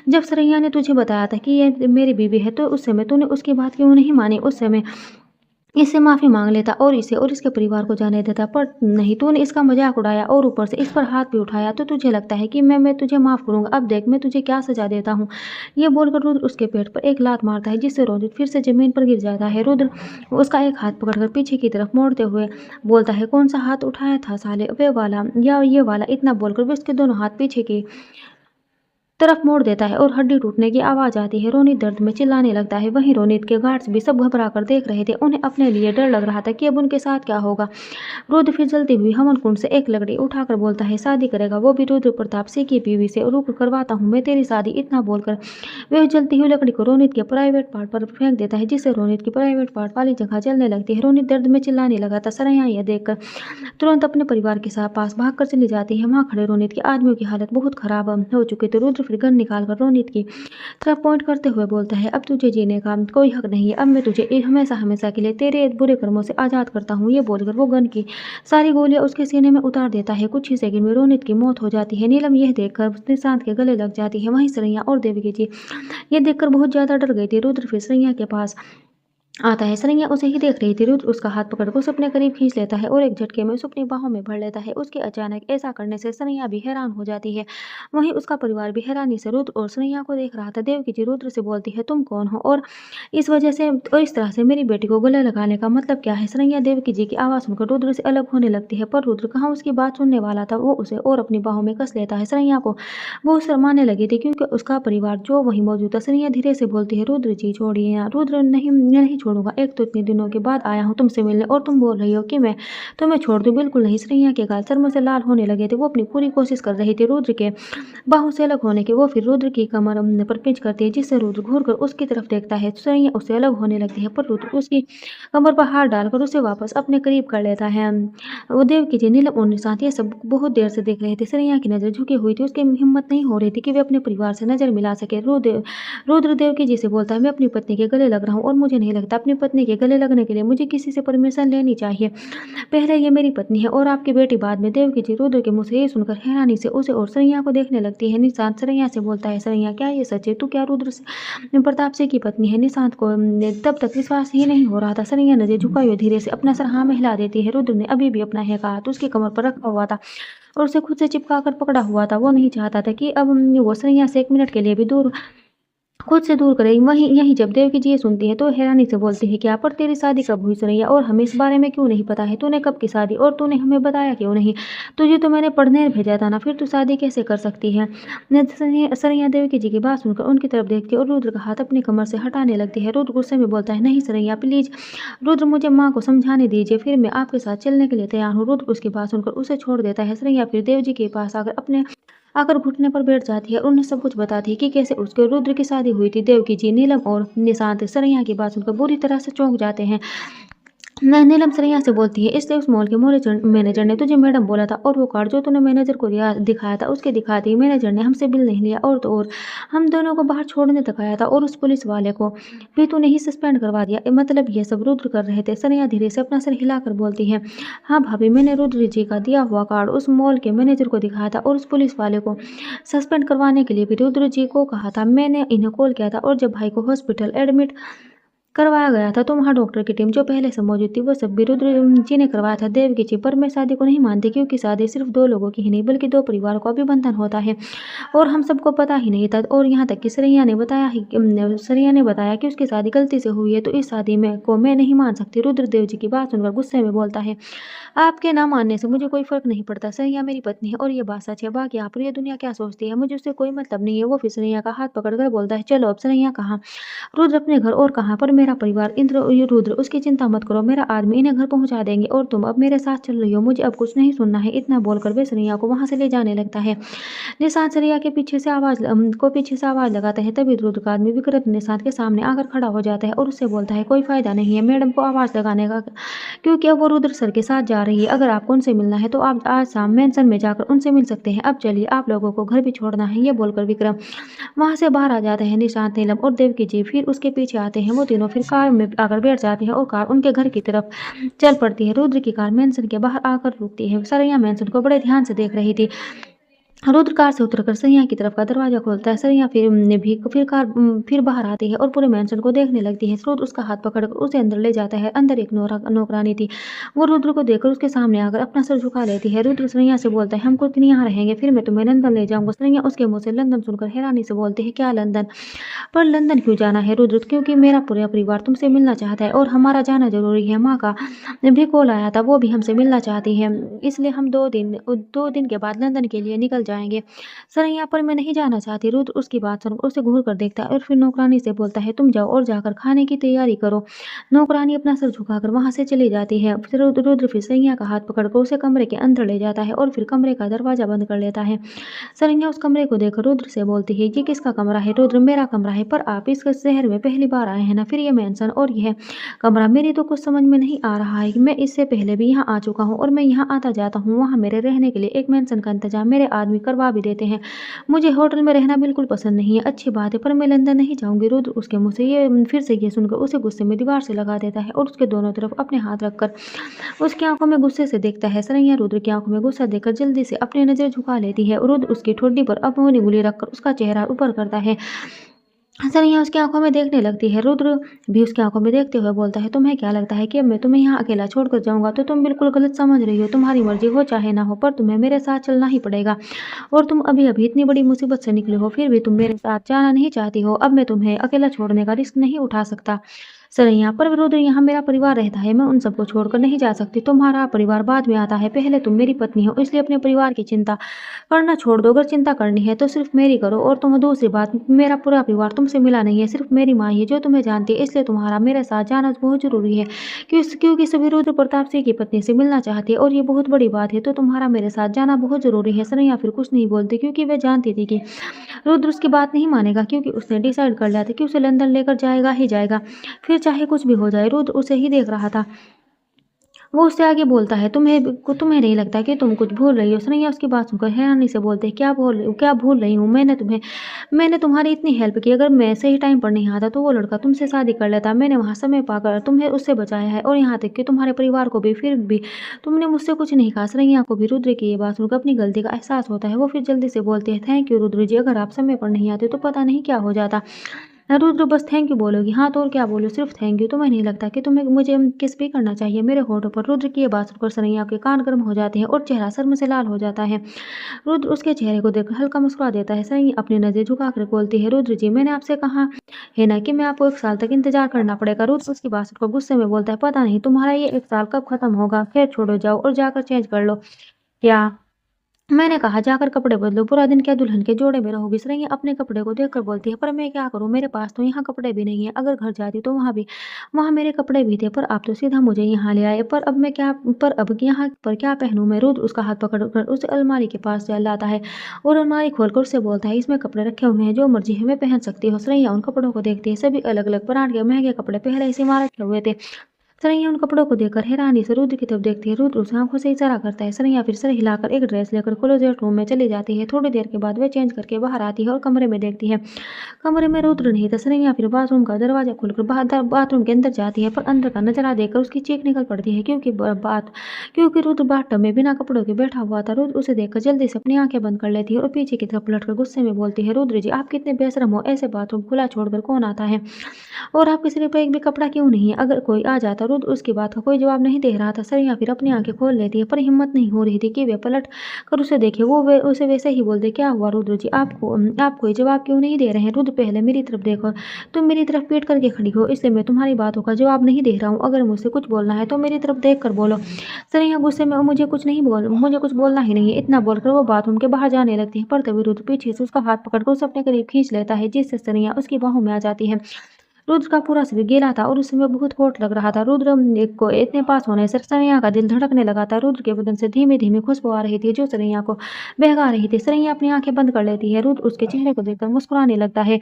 जब सरैया ने तुझे बताया था कि ये मेरी बीवी है तो उस समय तूने उसकी बात क्यों नहीं मानी। उस समय इससे माफ़ी मांग लेता और इसे और इसके परिवार को जाने देता, पर नहीं, तूने इसका मजाक उड़ाया और ऊपर से इस पर हाथ भी उठाया। तो तुझे लगता है कि मैं तुझे माफ़ करूंगा। अब देख मैं तुझे क्या सजा देता हूँ। ये बोलकर रुद्र उसके पेट पर एक लात मारता है जिससे रोनित फिर से जमीन पर गिर जाता है। रुद्र उसका एक हाथ पकड़कर पीछे की तरफ मोड़ते हुए बोलता है, कौन सा हाथ उठाया था साले, वे वाला या ये वाला। इतना बोलकर वे उसके दोनों हाथ पीछे की तरफ मोड़ देता है और हड्डी टूटने की आवाज़ आती है। रोनित दर्द में चिल्लाने लगता है। वहीं रोनित के गार्ड्स भी सब घबरा कर देख रहे थे। उन्हें अपने लिए डर लग रहा था कि अब उनके साथ क्या होगा। रुद्र फिर जलती हुई हवन कुंड से एक लकड़ी उठाकर बोलता है, शादी करेगा वो भी रुद्र प्रताप सिंह की बीवी से, रुक करवाता हूँ मैं तेरी शादी। इतना बोलकर वह जलती हुई लकड़ी को रोनित के प्राइवेट पार्ट पर फेंक देता है जिससे रोनित की प्राइवेट पार्ट वाली जगह जलने लगती है। रोनित दर्द में चिल्लाने लगा था। सरैया यह देखकर तुरंत अपने परिवार के साथ पास भागकर चली जाती है। वहाँ खड़े रोनित के आदमियों की हालत बहुत खराब हो चुकी थी। रुद्र फिर गन निकालकर रोनित की तरफ पॉइंट करते हुए बोलता है, अब तुझे जीने का कोई हक नहीं है। अब मैं तुझे हमेशा हमेशा के लिए तेरे बुरे कर्मों से आज़ाद करता हूँ। ये बोलकर वो गन की सारी गोलियां उसके सीने में उतार देता है। कुछ ही सेकंड में रोनित की मौत हो जाती है। नीलम यह देखकर निशांत के गले लग जाती है। वहीं सरैया और देवकी जी ये देखकर बहुत ज्यादा डर गई थी। रुद्र फिर सरैया के पास आता है। सरैया उसे ही देख रही थी। रुद्र उसका हाथ पकड़कर उसे अपने करीब खींच लेता है और एक झटके में उसे अपनी बाहों में भर लेता है। उसके अचानक ऐसा करने से सरैया भी हैरान हो जाती है। वहीं उसका परिवार भी हैरानी से रुद्र और सरैया को देख रहा था। देवकी जी रुद्र से बोलती है, तुम कौन हो और इस तरह से मेरी बेटी को गले लगाने का मतलब क्या है? सरैया देवकी जी की आवाज़ सुनकर रुद्र से अलग होने लगती है, पर रुद्र कहाँ उसकी बात सुनने वाला था। वो उसे और अपनी बाहों में कस लेता है। सरैया को वो शर्माने लगी थी क्योंकि उसका परिवार जो वहीं मौजूद था। सरैया धीरे से बोलती है, रुद्र जी छोड़िए ना। रुद्र, नहीं, मैं नहीं छोड़ूंगा। एक तो इतने दिनों के बाद आया हूँ तुमसे मिलने और तुम बोल रही हो कि मैं तुम्हें छोड़ दूँ? बिल्कुल नहीं। सरैया के गाल शर्म से लाल होने लगे थे। वो अपनी पूरी कोशिश कर रही थी रुद्र के बाहों से अलग होने की। वो फिर रुद्र की कमर पर पिंच करती है, जिससे रुद्र घूरकर उसकी तरफ देखता है। सरैया उससे अलग होने लगती है, पर रुद्र उसकी कमर पर हाथ डालकर उसे वापस अपने करीब कर लेता है। वो देवकी जी, नीलम और निशांत ये सब बहुत देर से देख रहे थे। सरैया की नजर झुकी हुई थी। उसकी हिम्मत नहीं हो रही थी कि वे अपने परिवार से नजर मिला सके। रुद्र देवकी जी से बोलता है, मैं अपनी पत्नी के गले लग रहा हूँ और मुझे नहीं लगता अपनी पत्नी के गले लगने के लिए मुझे किसी से परमिशन लेनी चाहिए। पहले ये मेरी पत्नी है और आपकी बेटी बाद में। देवकी जी रुद्र के मुंह से ये सुनकर हैरानी से उसे और सरैया को देखने लगती है। निशांत सरैया से बोलता है, सरैया क्या ये सच है? तू क्या रुद्र प्रताप सिंह की पत्नी है? निशांत को तब तक विश्वास ही नहीं हो रहा था। सरैया नजर झुकाई हुई धीरे से अपना सर हाँ में हिला देती है। रुद्र ने अभी भी अपना है हाथ उसकी कमर पर रखा हुआ था और उसे खुद से चिपका कर पकड़ा हुआ था। वो नहीं चाहता था कि अब वो सरैया से एक मिनट के लिए भी खुद से दूर करेगी। वहीं यहीं जब देवकी जी ये सुनती है तो हैरानी से बोलती है, क्या पर तेरी शादी कब हुई सरैया? और हमें इस बारे में क्यों नहीं पता है? तूने कब की शादी और तूने हमें बताया क्यों नहीं? तुझे तो मैंने पढ़ने भेजा था ना, फिर तू शादी कैसे कर सकती है? सरैया देवकी जी की बात सुनकर उनकी तरफ देखती है और रुद्र का हाथ अपनी कमर से हटाने लगती है। रुद्र गुस्से में बोलता है, नहीं सरैया प्लीज रुद्र, मुझे माँ को समझाने दीजिए, फिर मैं आपके साथ चलने के लिए तैयार हूँ। रुद्र उसकी बात सुनकर उसे छोड़ देता है। सरैया फिर देव जी के पास आकर घुटने पर बैठ जाती है और उन्हें सब कुछ बताती है कि कैसे उसके रुद्र की शादी हुई थी। देवकी जी, नीलम और निशांत सरैया की बात सुनकर बुरी तरह से चौंक जाते हैं। नीलम सरैया से बोलती है, इसलिए उस मॉल के मैनेजर ने तुझे मैडम बोला था और वो कार्ड जो तूने मैनेजर को दिखाया था उसके दिखाते ही मैनेजर ने हमसे बिल नहीं लिया और तो और हम दोनों को बाहर छोड़ने तक आया था और उस पुलिस वाले को भी तूने ही सस्पेंड करवा दिया। मतलब ये सब रुद्र कर रहे थे। सरैया धीरे से अपना सर हिलाकर बोलती है, हाँ भाभी, मैंने रुद्र जी का दिया हुआ कार्ड उस मॉल के मैनेजर को दिखाया था और उस पुलिस वाले को सस्पेंड करवाने के लिए भी रुद्र जी को कहा था। मैंने इन्हें कॉल किया था और जब भाई को हॉस्पिटल एडमिट करवाया गया था तो वहाँ डॉक्टर की टीम जो पहले से मौजूद थी वो सब भी रुद्र जी ने करवाया था। देवकी जी, पर मैं शादी को नहीं मानती क्योंकि शादी सिर्फ दो लोगों की ही नहीं बल्कि दो परिवारों का भी बंधन होता है और हम सबको पता ही नहीं था। और यहाँ तक कि सरैया ने बताया कि उसकी शादी गलती से हुई है, तो इस शादी में को मैं नहीं मान सकती। रुद्र देव जी की बात सुनकर गुस्से में बोलता है, आपके ना मानने से मुझे कोई फर्क नहीं पड़ता। सरैया मेरी पत्नी है और ये बात सच है। बाकी आप ये दुनिया क्या सोचती है मुझे उससे कोई मतलब नहीं है। वो फिर सरैया का हाथ पकड़कर बोलता है, चलो अब सरैया कहाँ रुद्र अपने घर और कहाँ पर मेरा परिवार इंद्र ये रुद्र, उसकी चिंता मत करो, मेरा आदमी इन्हें घर पहुंचा देंगे और तुम अब मेरे साथ चल रही हो, मुझे अब कुछ नहीं सुनना है। इतना बोलकर वे सरैया को वहां से ले जाने लगता है। निशांत सरैया के पीछे से आवाज लगाता है। तभी रुद्र का आदमी विक्रत निशांत के सामने आकर खड़ा हो जाता है और उससे बोलता है, कोई फायदा नहीं है मैडम को आवाज लगाने का, क्योंकि अब वो रुद्र सर के साथ जा रही है। अगर आपको उनसे मिलना है तो आप आज शाम मेंशन में जाकर उनसे मिल सकते हैं। अब चलिए, आप लोगों को घर भी छोड़ना है। ये बोलकर विक्रम वहां से बाहर आ जाते हैं। निशांत, नीलम और देवकी जी फिर उसके पीछे आते हैं। वो तीनों फिर कार में आकर बैठ जाते हैं और कार उनके घर की तरफ चल पड़ती है। रुद्र की कार मेंशन के बाहर आकर रुकती है। सरैया मेंशन को बड़े ध्यान से देख रही थी। रुद्र कार से उतरकर सरैया की तरफ का दरवाजा खोलता है। सरैया फिर बाहर आती है और पूरे मैंशन को देखने लगती है। रुद्र उसका हाथ पकड़कर उसे अंदर ले जाता है। अंदर एक नौकरानी थी। वो रुद्र को देखकर उसके सामने आकर अपना सर झुका लेती है। रुद्र सरैया से बोलता है, हम कुछ दिन यहाँ रहेंगे, फिर मैं तुम्हें लंदन ले जाऊंगा। सरैया उसके मुंह से लंदन सुनकर हैरानी से बोलती है, क्या लंदन? पर लंदन क्यों जाना है रुद्र? क्योंकि मेरा पूरा परिवार तुमसे मिलना चाहता है और हमारा जाना जरूरी है। माँ का भी कॉल आया था, वो भी हमसे मिलना चाहती है, इसलिए हम 2 दिन के बाद लंदन के लिए निकल जाएंगे। सरैया, पर मैं नहीं जाना चाहती। रुद्र उसकी बात सुनकर उसे घूर कर देखता है और फिर नौकरानी से बोलता है, तुम जाओ और जाकर खाने की तैयारी करो। नौकरानी अपना सर झुकाकर वहां से चली जाती है। फिर रुद्र फिर सरैया का हाथ पकड़कर उसे कमरे के अंदर ले जाता है और फिर कमरे का दरवाजा बंद कर लेता है। सरैया उस कमरे को देखकर रुद्र से बोलती है, ये किसका कमरा है? रुद्र, मेरा कमरा है, पर आप इस शहर में पहली बार आए हैं ना, फिर ये मेंशन और यह कमरा, मेरी तो कुछ समझ में नहीं आ रहा है। मैं इससे पहले भी यहाँ आ चुका हूँ और मैं यहाँ आता जाता हूँ। वहाँ मेरे रहने के लिए एक मेंशन का इंतजाम मेरे आदमी करवा भी देते हैं। मुझे होटल में रहना बिल्कुल पसंद नहीं है। अच्छी बात है, पर मैं लंदन नहीं जाऊंगी। रुद्र उसके मुंह से ये सुनकर उसे गुस्से में दीवार से लगा देता है और उसके दोनों तरफ अपने हाथ रखकर उसकी आंखों में गुस्से से देखता है। सरैया रुद्र की आंखों में गुस्सा देखकर जल्दी से अपनी नजर झुका लेती है। रुद्र उसकी ठोड़ी पर अपनी उंगली रखकर उसका चेहरा ऊपर करता है सरैया उसकी आँखों में देखने लगती है। रुद्र भी उसकी आँखों में देखते हुए बोलता है, तुम्हें क्या लगता है कि अब मैं तुम्हें यहाँ अकेला छोड़कर जाऊँगा? तो तुम बिल्कुल गलत समझ रही हो। तुम्हारी मर्ज़ी हो चाहे ना हो, पर तुम्हें मेरे साथ चलना ही पड़ेगा। और तुम अभी-अभी इतनी बड़ी मुसीबत से निकले हो, फिर भी तुम मेरे साथ जाना नहीं चाहती हो। अब मैं तुम्हें अकेला छोड़ने का रिस्क नहीं उठा सकता। सरैया, पर रुद्र, यहाँ मेरा परिवार रहता है, मैं उन सबको छोड़कर नहीं जा सकती। तुम्हारा परिवार बाद में आता है, पहले तुम मेरी पत्नी हो, इसलिए अपने परिवार की चिंता करना छोड़ दो। अगर चिंता करनी है तो सिर्फ मेरी करो। और तुम दूसरी बात, मेरा पूरा परिवार तुमसे मिला नहीं है, सिर्फ मेरी माँ ही है जो तुम्हें जानती है, इसलिए तुम्हारा मेरे साथ जाना बहुत ज़रूरी है। क्योंकि सभी रुद्र प्रताप सिंह की पत्नी से मिलना चाहते हैं और ये बहुत बड़ी बात है, तो तुम्हारा मेरे साथ जाना बहुत ज़रूरी है। सरैया फिर कुछ नहीं बोलती, क्योंकि वह जानती थी कि रुद्र उसकी बात नहीं मानेगा, क्योंकि उसने डिसाइड कर लिया था कि उसे लंदन लेकर जाएगा ही जाएगा, फिर चाहे कुछ भी हो जाए। रुद्र उसे ही देख रहा था। वो उससे आगे बोलता है, तुम्हें नहीं लगता कि तुम कुछ भूल रही हो? सरैया उसकी बात सुनकर हैरानी से बोलते हैं, क्या भूल रही हूँ? मैंने तुम्हारी इतनी हेल्प की। अगर मैं सही टाइम पर नहीं आता तो वो लड़का तुमसे शादी कर लेता। मैंने वहाँ समय पाकर तुम्हें उससे बचाया है, और यहाँ तक कि तुम्हारे परिवार को भी। फिर भी तुमने मुझसे कुछ नहीं कहा। सरैया को भी रुद्र की ये बात सुनकर अपनी गलती का एहसास होता है। वो फिर जल्दी से बोलते हैं, थैंक यू रुद्र जी, अगर आप समय पर नहीं आते तो पता नहीं क्या हो जाता। रुद्र, बस थैंक यू बोलोगी? हाँ, तो और क्या बोलूँ, सिर्फ थैंक यू। तुम्हें नहीं लगता कि तुम्हें मुझे किस भी करना चाहिए? मेरे होठों पर रुद्र की ये बात सुनकर सरैया के कान गर्म हो जाते हैं और चेहरा शर्म से लाल हो जाता है। रुद्र उसके चेहरे को देखकर हल्का मुस्कुरा देता है। सरैया अपनी नज़र झुकाकर बोलती है, रुद्र जी, मैंने आपसे कहा है ना कि मैं आपको 1 साल तक इंतजार करना पड़ेगा। रुद्र उसकी बात सुनकर गुस्से में बोलता है, पता नहीं तुम्हारा ये 1 साल कब खत्म होगा। खैर छोड़ो, जाओ और जाकर चेंज कर लो। क्या? मैंने कहा, जाकर कपड़े बदलो। पूरा दिन क्या दुल्हन के जोड़े में रहोगी? सरैया अपने कपड़े को देखकर बोलती है, पर मैं क्या करूँ, मेरे पास तो यहाँ कपड़े भी नहीं है। अगर घर जाती तो वहाँ मेरे कपड़े भी थे, पर आप तो सीधा मुझे यहाँ ले आए। पर अब यहाँ पर क्या पहनूं मैं? रुद्र उसका हाथ पकड़कर उसे अलमारी के पास चल लाता है और अलमारी खोलकर उससे बोलता है, इसमें कपड़े रखे हुए हैं, जो मर्जी है मैं पहन सकती हूँ। सरैया उन कपड़ों को देखती है। सभी अलग अलग ब्रांड के महंगे कपड़े पहले ही से वहाँ रखे हुए थे। सरैया उन कपड़ों को देखकर हैरानी से रुद्र की तरफ देखती है। रुद्र उसे आंखों से इशारा करता है। सरैया फिर सर हिलाकर एक ड्रेस लेकर क्लोजेट रूम में चली जाती है। थोड़ी देर के बाद वह चेंज करके बाहर आती है और कमरे में देखती है। कमरे में रुद्र नहीं था। सरैया फिर बाथरूम का दरवाजा खोलकर बाथरूम के अंदर जाती है, पर अंदर का नजारा देखकर उसकी चीख निकल पड़ती है, क्योंकि रुद्र बाथटब में बिना कपड़ों के बैठा हुआ था। रुद्र उसे देखकर जल्दी से अपनी आंखें बंद कर लेती है और पीछे की तरफ पलटकर गुस्से में बोलती है, रुद्र जी, आप कितने बेशरम हो, ऐसे बाथरूम खुला छोड़कर कौन आता है? और आपके सिर पर एक भी कपड़ा क्यों नहीं है? अगर कोई आ जाता। रुद्र उसकी बात का कोई जवाब नहीं दे रहा था। सरैया फिर अपनी आंखें खोल लेती है, पर हिम्मत नहीं हो रही थी कि वे पलट कर उसे देखे। उसे वैसे ही बोलते, क्या हुआ रुद्र जी, आप कोई जवाब क्यों नहीं दे रहे हैं? रुद्र, पहले मेरी तरफ देखो। तुम मेरी तरफ पीट करके खड़ी हो, इसलिए मैं तुम्हारी बातों का जवाब नहीं दे रहा हूँ। अगर मुझसे कुछ बोलना है तो मेरी तरफ देख कर बोलो। सरैया गुस्से में, मुझे कुछ बोलना ही नहीं है। इतना बोलकर वो बाथरूम के बाहर जाने लगती है, पर तभी रुद्र पीछे से उसका हाथ पकड़कर उसे अपने करीब खींच लेता है, जिससे सरैया उसकी बाहों में आ जाती है। रुद्र का पूरा शरीर गीला था और उस समय बहुत होट लग रहा था। रुद्र को इतने पास होने से सरैया का दिल धड़कने लगा था। रुद्र के बदन से धीमे धीमे खुशबू आ रही थी, जो सरैया को बहका रही थी। सरैया अपनी आंखें बंद कर लेती है। रुद्र उसके चेहरे को देखकर मुस्कुराने लगता है।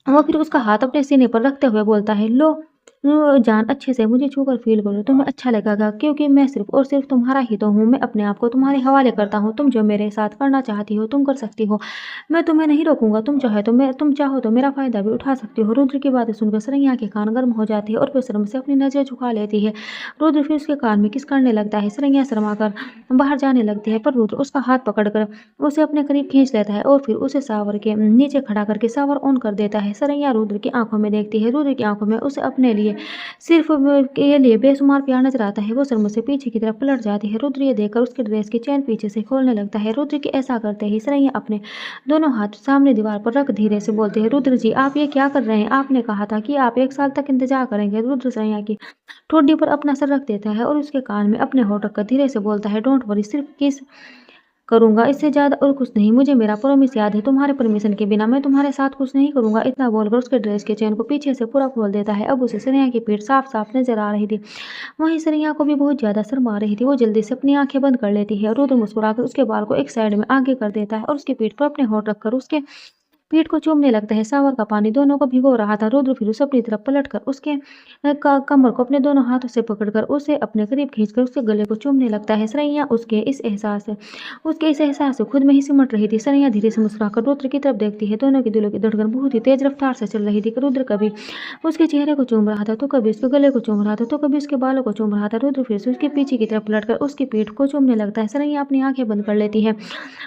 वो फिर उसका हाथ अपने सीने पर रखते हुए बोलता है, लो जान, अच्छे से मुझे छूकर फील करो, तुम्हें अच्छा लगेगा, क्योंकि मैं सिर्फ और सिर्फ तुम्हारा ही तो हूँ। मैं अपने आप को तुम्हारे हवाले करता हूँ। तुम जो मेरे साथ करना चाहती हो तुम कर सकती हो, मैं तुम्हें नहीं रोकूंगा। तुम चाहो तो मेरा फायदा भी उठा सकती हो। रुद्र की बातें सुनकर सरैया के कान गर्म हो जाती है और फिर शर्म से अपनी नजर झुका लेती है। रुद्र फिर उसके कान में किस करने लगता है। सरैया शर्मा कर बाहर जाने लगती है, पर रुद्र उसका हाथ पकड़कर उसे अपने करीब खींच लेता है और फिर उसे शावर के नीचे खड़ा करके शावर ऑन कर देता है। सरैया रुद्र की आंखों में देखती है। रुद्र की आंखों में उसे अपने लिए सिर्फ के लिए बेशुमार प्यार नजर आता है। वो शर्म से पीछे की तरफ पलट जाती है। रुद्र ये देखकर उसके ड्रेस की चैन पीछे से खोलने लगता है। रुद्र के ऐसा करते ही सरैया अपने दोनों हाथ सामने दीवार पर रख धीरे से बोलते हैं, रुद्र जी, आप ये क्या कर रहे हैं? आपने कहा था कि आप 1 साल तक इंतजार करेंगे। रुद्र सरैया की ठोडी पर अपना सर रख देता है और उसके कान में अपने होठ रखकर धीरे से बोलता है, डोंट वरी, सिर्फ किस करूँगा, इससे ज़्यादा और कुछ नहीं। मुझे मेरा प्रॉमिस याद है, तुम्हारे परमिशन के बिना मैं तुम्हारे साथ कुछ नहीं करूँगा। इतना बोलकर उसके ड्रेस के चेन को पीछे से पूरा खोल देता है। अब उसे सरैया की पीठ साफ-साफ नज़र आ रही थी। वहीं सरैया को भी बहुत ज़्यादा शर्म आ रही थी। वो जल्दी से अपनी आँखें बंद कर लेती है। रुद्र मुस्कुराकर उसके बाल को एक साइड में आगे कर देता है और उसकी पीठ पर अपने होठ रखकर उसके पीठ को चूमने लगता है। शावर का पानी दोनों को भिगो रहा था। रुद्र फिर उसे अपनी तरफ पलटकर उसके कमर को अपने दोनों हाथों से पकड़कर उसे अपने करीब खींचकर उसके गले को चूमने लगता है। सरैया उसके इस एहसास से खुद में ही सिमट रही थी। सरैया धीरे से मुस्कुराकर रुद्र की तरफ देखती है। दोनों के दिलों की धड़कन बहुत ही तेज रफ्तार से चल रही थी। रुद्र कभी उसके चेहरे को चूम रहा था, तो कभी उसके गले को चूम रहा था, तो कभी उसके बालों को चूम रहा था। रुद्र फिर से उसके पीछे की तरफ पलटकर उसकी पीठ को चूमने लगता है। सरैया अपनी आंखें बंद कर लेती है।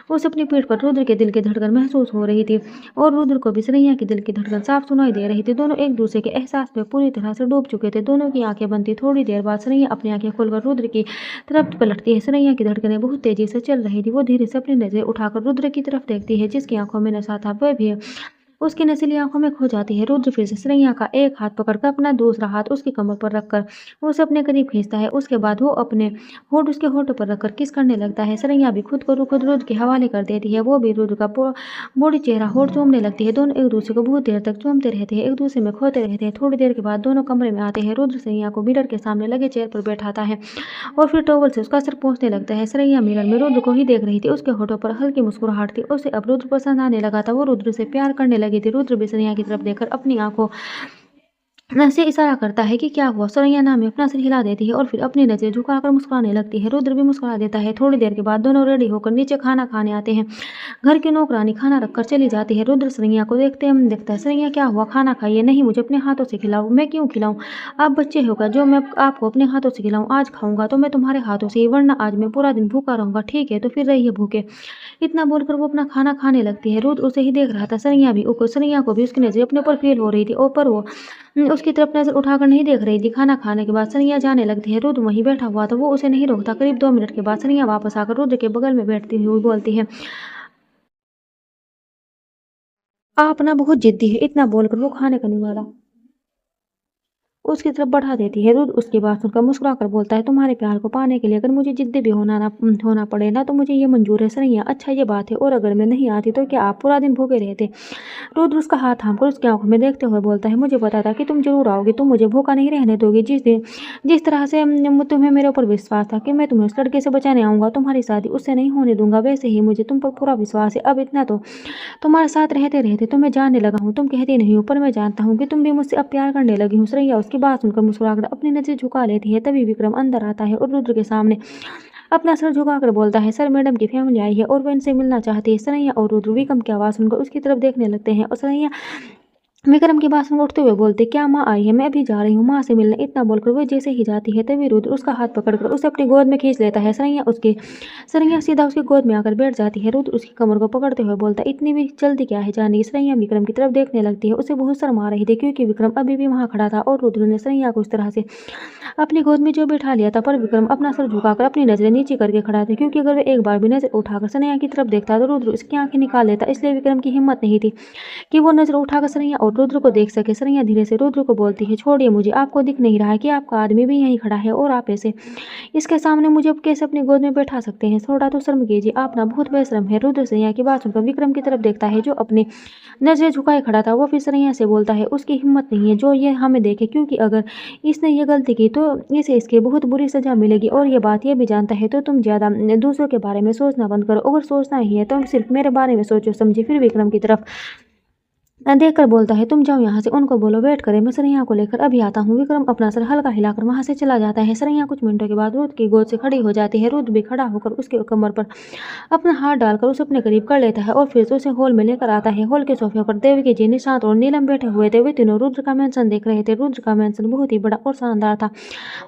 उसे अपनी पीठ पर रुद्र के दिल की धड़कन महसूस हो रही थी। और रुद्र को भी सरैया की दिल की धड़कन साफ सुनाई दे रही थी। दोनों एक दूसरे के एहसास में पूरी तरह से डूब चुके थे। दोनों की आंखें बंद थी। थोड़ी देर बाद सरैया अपनी आंखें खोलकर रुद्र की तरफ पलटती है। सरैया की धड़कनें बहुत तेजी से चल रही थी। वो धीरे से अपनी नजरें उठाकर रुद्र की तरफ देखती है, जिसकी आंखों में नशा था वह भी उसकी नशीली आंखों में खो जाती है। रुद्र फिर से सरैया का एक हाथ पकड़कर अपना दूसरा हाथ उसकी कमर पर रखकर उसे अपने करीब खींचता है। उसके बाद वो अपने होठ उसके होठों पर रखकर किस करने लगता है। सरैया भी खुद को खुद रुद्र के हवाले कर देती है। वो भी रुद्र का बॉडी चेहरा होठ चूमने लगती है। दोनों एक दूसरे को बहुत देर तक चूमते रहते हैं, एक दूसरे में खोते रहते हैं। थोड़ी देर के बाद दोनों कमरे में आते हैं। रुद्र सरैया को मिरर के सामने लगे चेयर पर बैठाता है और फिर टॉवल से उसका सर पोंछने लगता है। सरैया मिरर में रुद्र को ही देख रही थी। उसके होठों पर हल्की मुस्कुराहट थी। उसे अब रुद्र पसंद आने लगा था। वो रुद्र से प्यार करने लगी थी। रुद्र भी सरैया की तरफ देखकर अपनी आंखों से इशारा करता है कि क्या हुआ। सरैया नाम में अपना सिर हिला देती है और फिर अपनी नजरें झुकाकर मुस्कुराने लगती है। रुद्र भी मुस्कुरा देता है। थोड़ी देर के बाद दोनों रेडी होकर नीचे खाना खाने आते हैं। घर की नौकरानी खाना रखकर चली जाती है। रुद्र सरैया को देखता है। सरैया क्या हुआ, खाना खाइए। नहीं, मुझे अपने हाथों से खिलाओ। मैं क्यों खिलाऊं, आप बच्चे होगा जो मैं आपको अपने हाथों से खिलाऊं। आज खाऊंगा तो मैं तुम्हारे हाथों से ही, वरना आज मैं पूरा दिन भूखा रहूंगा। ठीक है, तो फिर रहिए भूखे। इतना बोलकर वो अपना खाना खाने लगती है। रुद्र उसे ही देख रहा था। सरैया को भी उसकी नजर अपने ऊपर फील हो रही थी और पर वो उसकी तरफ नजर उठाकर नहीं देख रही थी। खाना खाने के बाद सरैया जाने लगती है। रुद्र वहीं बैठा हुआ था। वो उसे नहीं रोकता। करीब 2 मिनट के बाद सरैया वापस आकर रुद्र के बगल में बैठती हुई बोलती है, आप ना बहुत जिद्दी है। इतना बोलकर वो खाने का निवाला उसकी तरफ बढ़ा देती है। रुद्र उसकी बात सुनकर मुस्कुराकर बोलता है, तुम्हारे प्यार को पाने के लिए अगर मुझे जिद्दी भी होना पड़े ना तो मुझे ये मंजूर है सरैया। अच्छा ये बात है, और अगर मैं नहीं आती तो क्या आप पूरा दिन भूखे रहते। रुद्र उसका हाथ थामकर उसकी आंखों में देखते हुए बोलता है, मुझे पता था कि तुम जरूर आओगी। तुम मुझे भूखा नहीं रहने दोगी। जिस तरह से तुम्हें मेरे ऊपर विश्वास था कि मैं तुम्हें उस लड़के से बचाने आऊंगा, तुम्हारी शादी उससे नहीं होने दूंगा, वैसे ही मुझे तुम पर पूरा विश्वास है। अब इतना तो तुम्हारे साथ रहते रहते तो मैं जानने लगा हूँ। तुम कहती नहीं हो पर मैं जानता हूँ कि तुम भी मुझसे अब प्यार करने लगी हूँ। सरैया उसकी बात सुनकर मुस्कुराकर अपनी नजर झुका लेती है। तभी विक्रम अंदर आता है और रुद्र के सामने अपना सर झुकाकर बोलता है, सर मैडम की फैमिली आई है और वो इनसे मिलना चाहती है। सरैया और रुद्र विक्रम की आवाज सुनकर उसकी तरफ देखने लगते हैं और सरैया विक्रम की बात सुन उठते हुए बोलते, क्या माँ आई है, मैं अभी जा रही हूँ माँ से मिलने। इतना बोलकर वो जैसे ही जाती है तभी रुद्र उसका हाथ पकड़कर उसे अपनी गोद में खींच लेता है। सरैया सीधा उसकी गोद में आकर बैठ जाती है। रुद्र उसकी कमर को पकड़ते हुए बोलता, इतनी भी जल्दी क्या है जाने की। सरैया विक्रम की तरफ देखने लगती है। उसे बहुत शर्म आ रही थी क्योंकि विक्रम अभी भी वहां खड़ा था और रुद्र ने सरैया को इस तरह से अपनी गोद में जो बिठा लिया था। पर विक्रम अपना सर झुकाकर अपनी नजरें नीचे करके खड़ा था, क्योंकि अगर वह एक बार भी नजर उठाकर सरैया की तरफ देखता तो रुद्र उसकी आंखें निकाल लेता। इसलिए विक्रम की हिम्मत नहीं थी कि वो नजर उठाकर सरैया और रुद्र को देख सके। सरैया धीरे से रुद्र को बोलती है, छोड़िए मुझे, आपको दिख नहीं रहा है कि आपका आदमी भी यहीं खड़ा है और आप ऐसे इसके सामने मुझे अब कैसे अपनी गोद में बैठा सकते हैं। थोड़ा तो शर्म कीजिए, आप ना बहुत बेशर्म है। रुद्र सरैया की बात सुनकर विक्रम की तरफ देखता है जो अपने नजरें झुकाए खड़ा था। वो फिर सरैया से बोलता है, उसकी हिम्मत नहीं है जो ये हमें देखे, क्योंकि अगर इसने ये गलती की तो इसे इसकी बहुत बुरी सजा मिलेगी। और ये बात ये भी जानता है तो तुम ज्यादा दूसरों के बारे में सोचना बंद करो। अगर सोचना ही है तो सिर्फ मेरे बारे में सोचो, समझे। फिर विक्रम की तरफ देखकर बोलता है, तुम जाओ यहाँ से, उनको बोलो वेट करें, मैं सरैया को लेकर अभी आता हूँ। विक्रम अपना सर हल्का हिलाकर वहां से चला जाता है। सरैया कुछ मिनटों के बाद रुद्र की गोद से खड़ी हो जाती है। रुद्र भी खड़ा होकर उसके कमर पर अपना हाथ डालकर उसे अपने करीब कर लेता है और फिर से उसे हॉल में लेकर आता है। हॉल के सोफे पर देवकी जी, निशांत और नीलम बैठे हुए थे। वे तीनों रुद्र का मेंशन देख रहे थे। रुद्र का मेंशन बहुत ही बड़ा और शानदार था।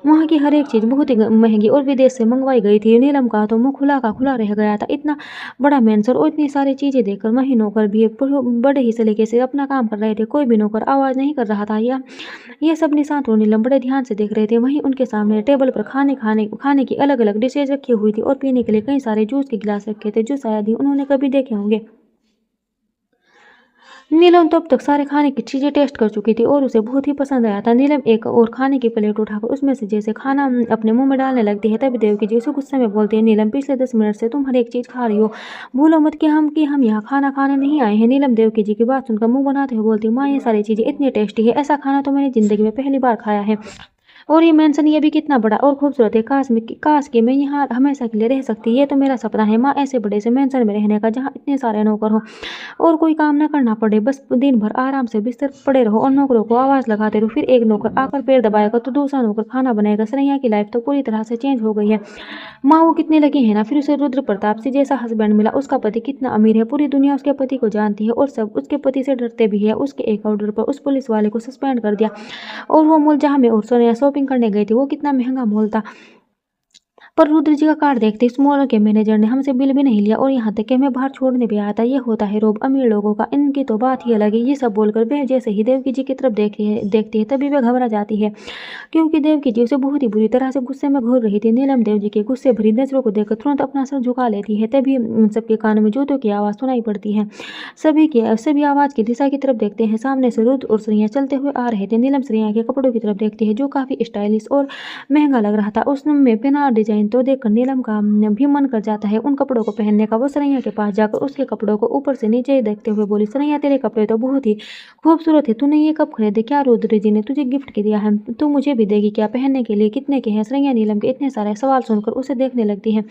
वहाँ की हर एक चीज बहुत ही महंगी और विदेश से मंगवाई गई थी। नीलम का तो मुंह खुला का खुला रह गया था। इतना बड़ा मेंशन और इतनी सारी चीजें देखकर वही नौकर भी बड़े ही सलीके से अपना काम कर रहे थे। कोई भी नौकर आवाज नहीं कर रहा था। यह सब निशांत और नीलम बड़े ध्यान से देख रहे थे। वहीं उनके सामने टेबल पर खाने की अलग अलग डिशेज रखी हुई थी और पीने के लिए कई सारे जूस के गिलास रखे थे जो शायद ही उन्होंने कभी देखे होंगे। नीलम तो अब तक सारे खाने की चीजें टेस्ट कर चुकी थी और उसे बहुत ही पसंद आया था। नीलम एक और खाने की प्लेट उठाकर उसमें से जैसे खाना अपने मुंह में डालने लगती है। तभी देवकी जी उसे गुस्से में बोलती है, नीलम पिछले 10 मिनट से तुम हर एक चीज खा रही हो, भूलो मत कि हम यहाँ खाना खाने नहीं आए हैं। नीलम देवकी जी की बात सुनकर मुंह बनाते हुए बोलती, माँ ये सारी चीजें इतनी टेस्टी है, ऐसा खाना तो मैंने जिंदगी में पहली बार खाया है। और ये मेंशन ये भी कितना बड़ा और खूबसूरत है। काश कि मैं यहाँ हमेशा के लिए रह सकती। ये तो मेरा सपना है माँ, ऐसे बड़े से मेंशन में रहने का जहाँ इतने सारे नौकर हो और कोई काम ना करना पड़े, बस दिन भर आराम से बिस्तर पर पड़े रहो और नौकरों को आवाज लगाते रहो। फिर एक नौकर आकर पैर दबाएगा तो दूसरा नौकर खाना बनाएगा। सरैया की लाइफ तो पूरी तरह से चेंज हो गई है। माँ वो कितनी लगी है ना। फिर उसे रुद्र प्रताप सिंह जैसा हस्बैंड मिला। उसका पति कितना अमीर है, पूरी दुनिया उसके पति को जानती है और सब उसके पति से डरते भी है। उसके एक ऑर्डर पर उस पुलिस वाले को सस्पेंड कर दिया। और वो मॉल जहाँ में और सोनिया शॉपिंग करने गई थी वो कितना महंगा मॉल था। पर रुद्र जी का कार्ड देखते इस मॉल के मैनेजर ने हमसे बिल भी नहीं लिया और यहाँ तक कि हमें बाहर छोड़ने भी आया था। ये होता है रोब अमीर लोगों का, इनकी तो बात ही अलग है। ये सब बोलकर वह जैसे ही देवकी जी की तरफ देखती है तभी वह घबरा जाती है, क्योंकि देवकी जी उसे बहुत ही बुरी तरह से गुस्से में घूर रही थी। नीलम देव जी के गुस्से भरी नजरों को देखकर तुरंत अपना सर झुका लेती है। तभी उन सबके कानों में जूतों की आवाज़ सुनाई पड़ती है। सभी आवाज़ की दिशा की तरफ देखते हैं। सामने से रुद्र और श्रेया चलते हुए आ रहे थे। नीलम श्रेया के कपड़ों की तरफ देखती है जो काफ़ी स्टाइलिश और महंगा लग रहा था। उसमें बिना डिजाइन तो देखकर नीलम का भी मन कर जाता है उन कपड़ों को पहनने का। वो श्रेया के पास जाकर उसके कपड़ों को ऊपर से नीचे देखते हुए बोली, श्रेया तेरे कपड़े तो बहुत ही खूबसूरत है, तूने ये कब खरीदे? क्या रुद्र जी ने तुझे गिफ्ट दिया है? तू मुझे भी देगी क्या? पहनने के लिए कितने के हैं? श्रेया नीलम के इतने सारे सवाल सुनकर उसे देखने लगती है।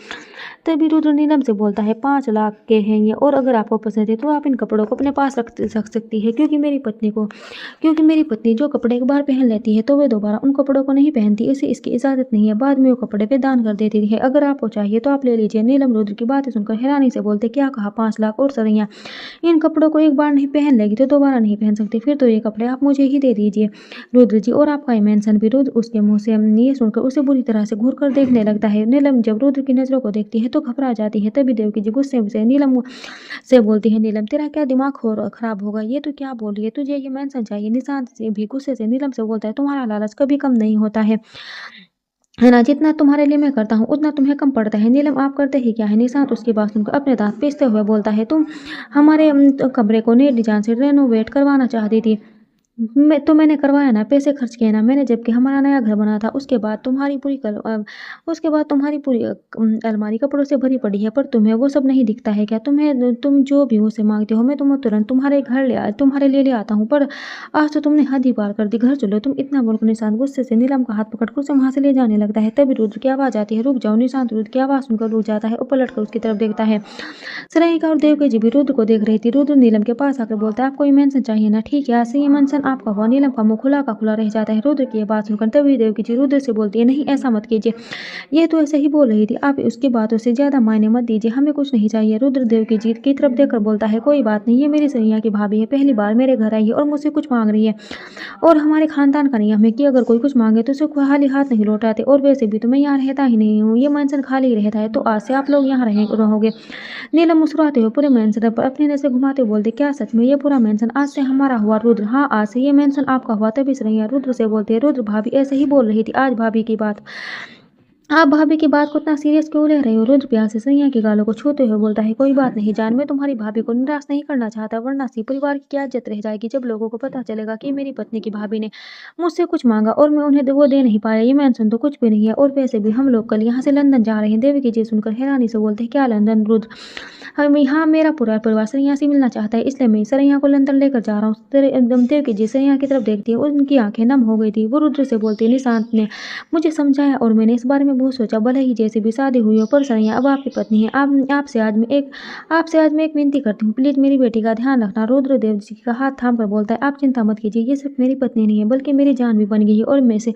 तभी रुद्र नीलम से बोलता है, 5 लाख के हैं ये, और अगर आपको पसंद है तो आप इन कपड़ों को अपने पास रख सकती है, क्योंकि मेरी पत्नी जो कपड़े एक बार पहन लेती है तो वे दोबारा उन कपड़ों को नहीं पहनती। इसे इसकी इजाजत नहीं है, बाद में वो कपड़े पे दान कर देती है। अगर आपको चाहिए तो आप ले लीजिए। नीलम रुद्र की बातें सुनकर हैरानी से बोलते, क्या कहा 5 लाख? और श्रेया इन कपड़ों को एक बार नहीं पहन लेगी तो दोबारा नहीं पहन सकती, फिर तो ये कपड़े आप मुझे ही दे दीजिए रुद्र जी, और आपका मेंशन भी। रुद्र उसके मुंह से ये सुनकर उसे बुरी तरह से घूर कर देखने लगता है। नीलम जब रुद्र की नजरों को देखती है तो घबरा जाती है। तभी देवकी जी गुस्से से नीलम से बोलती है, नीलम तेरा क्या दिमाग खराब होगा? ये तो क्या बोल रही है? तुझे ये मेंशन चाहिए? निशांत से भी गुस्से से नीलम से बोलता है, तुम्हारा लालच कभी कम नहीं होता है ना? जितना तुम्हारे लिए मैं करता हूँ उतना तुम्हें कम पड़ता है। नीलम आप करते ही क्या है? निशांत उसकी बात सुनकर अपने दांत पीसते हुए बोलता है, तुम हमारे कमरे को नए डिजाइन से रेनोवेट करवाना चाहती थी। मैंने करवाया ना, पैसे खर्च किए ना मैंने, जबकि हमारा नया घर बना था। उसके बाद तुम्हारी पूरी अलमारी कपड़ों से भरी पड़ी है, पर तुम्हें वो सब नहीं दिखता है क्या? तुम जो भी मुझसे मांगते हो मैं तुम्हें तुरंत तुम्हारे लिए ले आता हूँ, पर आज तो तुमने हद ही पार कर दी। घर चलो। तुम इतना बोलकर निशांत गुस्से से नीलम का हाथ पकड़कर उसे वहां से ले जाने लगता है। तभी रुद्र की आवाज़ आती है, रुक जाओ। निशांत रुद्र की आवाज़ सुनकर रुक जाता है और पलट कर उसकी तरफ देखता है। श्रेया और देवकी जी भी रुद्र को देख रही थी। रुद्र नीलम के पास आकर बोलता है, आपको ये मेंशन चाहिए ना? ठीक है, आज से ये मेंशन आपका हुआ। नीलम का मुंह खुला का खुला रह जाता है। रुद्र की ये बात सुनकर तभी देवकी जी रुद्र से बोलती है, नहीं ऐसा मत कीजिए, ये तो ऐसे ही बोल रही थी, आप उसकी बातों से ज्यादा मायने मत दीजिए, हमें कुछ नहीं चाहिए। रुद्र देवकी जी की तरफ देखकर बोलता है, कोई बात नहीं, ये मेरी श्रेया की भाभी है, पहली बार मेरे घर आई है और मुझसे कुछ मांग रही है, और हमारे खानदान का नियम है कि अगर कोई कुछ मांगे तो उसे खाली हाथ नहीं लौटाते, और वैसे भी तो मैं यहाँ रहता ही नहीं हूँ, ये मेंशन खाली रहता है, तो आज से आप लोग यहाँ रहोगे। नीलम मुस्कुराते हुए पूरे मेंशन पर अपनी नजर घुमाते बोलते, क्या सच में ये पूरा मेंशन आज से हमारा हुआ? रुद्र, हाँ आज से ये मेंशन आपका हुआ। तभी श्रेया रुद्र से बोलती है, रुद्र भाभी ऐसे ही बोल रही थी, आज भाभी की बात आप भाभी की बात को इतना सीरियस क्यों ले रहे हो? रुद्र प्यार से सैया की गालों को छूते हुए बोलता है, कोई बात नहीं जान, मैं तुम्हारी भाभी को निराश नहीं करना चाहता, वरना सी परिवार की क्या इज्जत रह जाएगी जब लोगों को पता चलेगा कि मेरी पत्नी की भाभी ने मुझसे कुछ मांगा और मैं उन्हें वो दे नहीं पाया। ये मेंशन तो कुछ भी नहीं है, और वैसे भी हम लोग कल यहाँ से लंदन जा रहे हैं। देवकी जी सुनकर हैरानी से बोलते हैं, क्या लंदन? रुद्र, हम यहाँ मेरा पूरा परिवार सरैया से मिलना चाहता है, इसलिए मैं सरैया को लंदन लेकर जा रहा हूँ। तेरे एकदम देवकी जी सरैया की तरफ देखती है, उनकी आंखें नम हो गई थी। वो रुद्र से बोलती है, निशांत ने मुझे समझाया और मैंने इस बारे में बहुत सोचा, भले ही जैसे भी शादी हुई हो, पर सरैया अब आपकी पत्नी है। आपसे आज मैं एक विनती करती हूँ, प्लीज मेरी बेटी का ध्यान रखना। रुद्र देव जी का हाथ थाम कर बोलता है, आप चिंता मत कीजिए, ये सिर्फ मेरी पत्नी नहीं है बल्कि मेरी जान भी बन गई है, और मैं इसे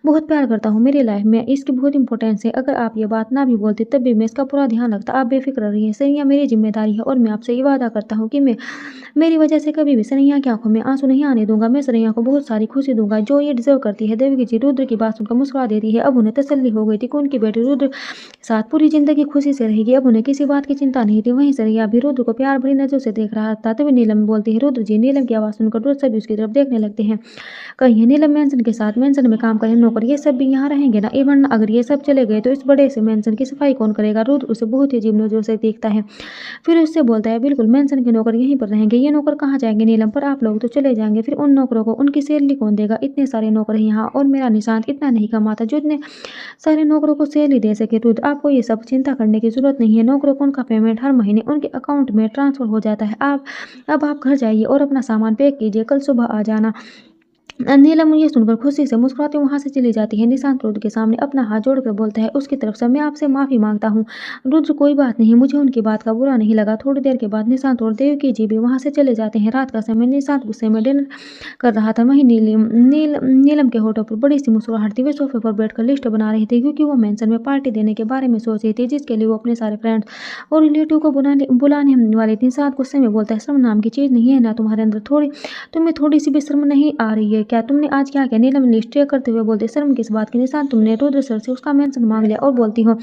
बहुत प्यार करता हूँ। मेरी लाइफ में इसकी बहुत इंपॉर्टेंस है। अगर आप ये बात ना भी बोलते तब भी मैं इसका पूरा ध्यान रखता। आप बेफिक्र रहिए, सरैया मेरी जिम्मेदारी है, और मैं आपसे ये वादा करता हूँ कि मेरी वजह से कभी भी सरैया की आंखों में आंसू नहीं आने दूंगा। मैं सरैया को बहुत सारी खुशी दूंगा जो ये डिजर्व करती है। देवकी जी रुद्र की बात सुनकर मुस्कुरा देती है। अब उन्हें तसल्ली हो गई थी कि उनकी बेटी रुद्र साथ पूरी जिंदगी खुशी से रहेगी। अब उन्हें किसी बात की चिंता नहीं थी। वहीं सरैया भी रुद्र को प्यार भरी नजरों से देख रहा था। तभी नीलम बोलती है, रुद्र जी। नीलम की आवाज़ सुनकर रुद्र सभी उसकी तरफ देखने लगते हैं। कहीं नीलम मेंशन के साथ मेंशन में काम करे नौकर ये सब भी यहाँ रहेंगे ना? इवन अगर ये सब चले गए तो इस बड़े से मेंशन की सफाई कौन करेगा? रुद्र उसे बहुत ही अजीब नजरों से देखता है, फिर उससे बोलता है, बिल्कुल मेंशन के नौकर यहीं पर रहेंगे। ये नौकर कहाँ जाएंगे नीलम? पर आप लोग तो चले जाएंगे, फिर उन नौकरों को उनकी सैलरी कौन देगा? इतने सारे नौकर हैं यहाँ, और मेरा निशांत इतना नहीं कमाता जो इतने सारे नौकरों को सैलरी दे सके। रुद्र, आपको ये सब चिंता करने की जरूरत नहीं है। नौकरों को उनका पेमेंट हर महीने उनके अकाउंट में ट्रांसफर हो जाता है। अब आप घर जाइए और अपना सामान पैक कीजिए, कल सुबह आ जाना। नीलम ये सुनकर खुशी से मुस्कुराती वहां से चली जाती है। निशांत रुद्र के सामने अपना हाथ जोड़कर बोलता है, उसकी तरफ से मैं आपसे माफी मांगता हूँ। रुद्र, कोई बात नहीं, मुझे उनकी बात का बुरा नहीं लगा। थोड़ी देर के बाद निशांत और देवकी जी भी वहां से चले जाते हैं। रात का समय निशांत गुस्से में डिनर कर रहा था। वहीं नीलम के होठों पर बड़ी सी मुस्कुराहट थी। वे सोफे पर बैठकर लिस्ट बना रही थी, क्योंकि वो मेंशन में पार्टी देने के बारे में सोच रही थी, जिसके लिए वो अपने सारे फ्रेंड्स और रिलेटिव को बुलाने वाली थी। निशांत गुस्से में बोलता है, शर्म नाम की चीज नहीं है ना तुम्हारे अंदर? तुम्हें थोड़ी सी भी शर्म नहीं आ रही है क्या तुमने आज क्या किया? नीलम निश्चय करते हुए बोलती, शर्म किस बात की निशांत? तुमने रुद्र सर से उसका मेंशन मांग लिया और बोलती हो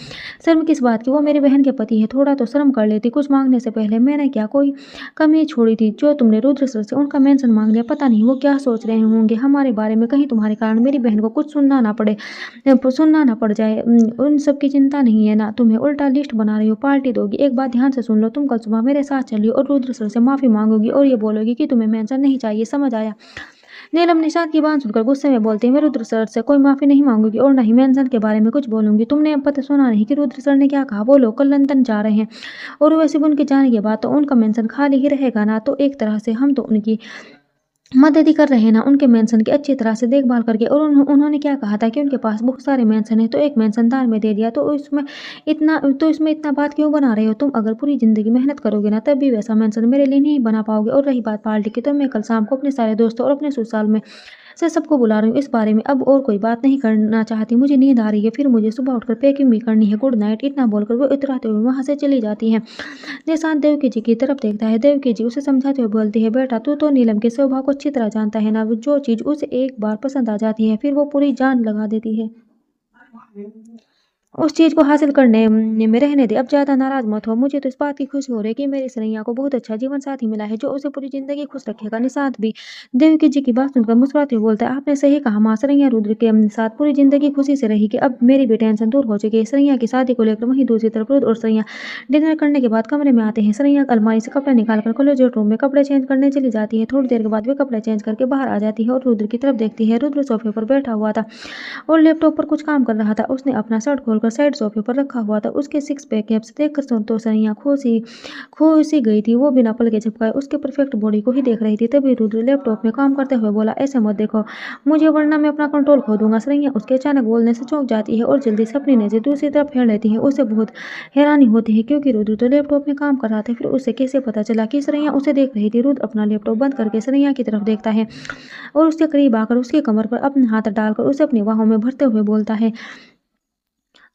शर्म किस बात की? वो मेरी बहन के पति है, थोड़ा तो शर्म कर लेती। कुछ मांगने से पहले मैंने क्या कोई कमी छोड़ी थी? जो तुमने रुद्र सर से उनका मेंशन मांग लिया, पता नहीं वो क्या सोच रहे होंगे हमारे बारे में। कहीं तुम्हारे कारण मेरी बहन को कुछ सुनना ना पड़ जाए। उन सब की चिंता नहीं है ना तुम्हें? उल्टा लिस्ट बना रही हो, पार्टी दोगी। एक बात ध्यान से सुन लो, तुम कल सुबह मेरे साथ चलियो और रुद्र सर से माफी मांगोगी और ये बोलोगी कि तुम्हें मेंशन नहीं चाहिए, समझ आया? नीलम निषाद की बात सुनकर गुस्से में बोलती है, मैं रुद्र सर से कोई माफी नहीं मांगूंगी और न ही मेंशन के बारे में कुछ बोलूंगी। तुमने अब पता सुना नहीं कि रुद्र सर ने क्या कहा? वो लोग कल लंदन जा रहे हैं और वैसे भी उनके जाने के बाद तो उनका मेंशन खाली ही रहेगा ना। तो एक तरह से हम तो उनकी मदद ही कर रहे हैं ना, उनके मेंशन की अच्छी तरह से देखभाल करके। और उन्होंने क्या कहा था कि उनके पास बहुत सारे मेंशन है, तो एक मेंशन दान में दे दिया। तो इसमें इतना बात क्यों बना रहे हो? तुम अगर पूरी जिंदगी मेहनत करोगे ना तब भी वैसा मेंशन मेरे लिए नहीं बना पाओगे। और रही बात पार्टी की, तो मैं कल शाम को अपने सारे दोस्तों और अपने ससुराल में से सबको बुला रही हूँ। इस बारे में अब और कोई बात नहीं करना चाहती, मुझे नींद आ रही है, फिर मुझे सुबह उठकर पैकिंग भी करनी है। Good night. इतना बोलकर वो इतराते हुए वहां से चली जाती है। निशांत देवकी जी की तरफ देखता है। देवकी जी उसे समझाते हुए बोलती है, बेटा तू तो नीलम के स्वभाव को अच्छी तरह जानता है ना। जो चीज उसे एक बार पसंद आ जाती है फिर वो पूरी जान लगा देती है उस चीज को हासिल करने में। रहने दे, अब ज्यादा नाराज मत हो। मुझे तो इस बात की खुशी हो रही है कि मेरी सरैया को बहुत अच्छा जीवन साथी मिला है जो उसे पूरी जिंदगी खुश रखेगा। निशांत भी देवकी जी की बात सुनकर मुस्कुराते हुए बोलता है, आपने सही कहा माँ, सरैया रुद्र के साथ पूरी जिंदगी खुशी से रहेगी। अब मेरी भी टेंशन दूर हो चुकी है। सरैया की शादी को लेकर वहीं दूसरी तरफ रुद्र और सरैया डिनर करने के बाद कमरे में आते हैं। सरैया अलमारी से कपड़े निकालकर क्लोजेट रूम में कपड़े चेंज करने चली जाती है। थोड़ी देर के बाद वे कपड़े चेंज करके बाहर आ जाती है और रुद्र की तरफ देखती है। रुद्र सोफे पर बैठा हुआ था और लैपटॉप पर कुछ काम कर रहा था। उसने अपना शर्ट खोलकर साइड सोफे पर रखा हुआ था। उसके सिक्स पैक एब्स देखकर संतोष सरैया खो सी गई थी। वो बिना पलके झपकाए उसके परफेक्ट बॉडी को ही देख रही थी। तभी रुद्र लैपटॉप में काम करते हुए बोला, ऐसे मत देखो मुझे वरना मैं अपना कंट्रोल खो दूंगा। सरैया उसके अचानक बोलने से चौंक जाती है और जल्दी से अपनी नजर दूसरी तरफ फेर लेती है। उसे बहुत हैरानी होती है क्योंकि रुद्र तो लैपटॉप में काम कर रहा था। फिर उसे कैसे पता चला कि सरैया उसे देख रही थी? रुद्र अपना लैपटॉप बंद करके सरैया की तरफ देखता है और उसके करीब आकर उसके कमर पर अपने हाथ डालकर उसे अपनी बाहों में भरते हुए बोलता है,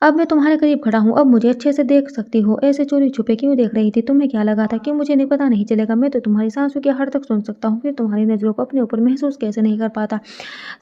अब मैं तुम्हारे करीब खड़ा हूँ, अब मुझे अच्छे से देख सकती हो। ऐसे चोरी छुपे क्यों देख रही थी? तुम्हें क्या लगा था कि मुझे नहीं पता नहीं चलेगा? मैं तो तुम्हारी सांसों की हर तक सुन सकता हूँ, फिर तुम्हारी नजरों को अपने ऊपर महसूस कैसे नहीं कर पाता?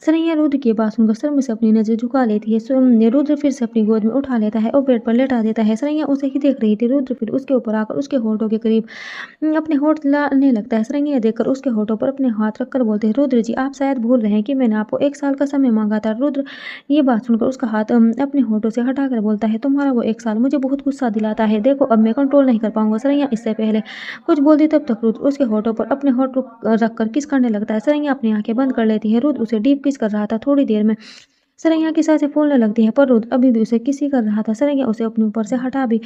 सरैया रुद्र की बात सुनकर शर्म से अपनी नजर झुका लेती है। रुद्र फिर से अपनी गोद में उठा लेता है और बेड पर लेटा देता है। सरैया उसे ही देख रही थी। रुद्र फिर उसके ऊपर आकर उसके होठों के करीब अपने होठ लाने लगता है। सरैया देखकर उसके होठों पर अपने हाथ रखकर बोलते हैं, रुद्र जी आप शायद भूल रहे हैं कि मैंने आपको 1 साल का समय मांगा था। रुद्र ये बात सुनकर उसका हाथ अपने होठों से हटाकर बोलता है, तुम्हारा वो 1 साल मुझे बहुत गुस्सा दिलाता है। देखो अब मैं कंट्रोल नहीं कर पाऊंगा। सरैया इससे पहले कुछ बोलती तब तक रुद्र उसके होठों पर अपने होठ रखकर किस करने लगता है। सरैया अपनी आंखें बंद कर लेती है। रुद्र उसे डीप किस कर रहा था। थोड़ी देर में सरैया की सांसें फूलने लगती है पर रुद्र अभी भी उसे किसी कर रहा था। सरैया उसे अपने ऊपर से हटा भी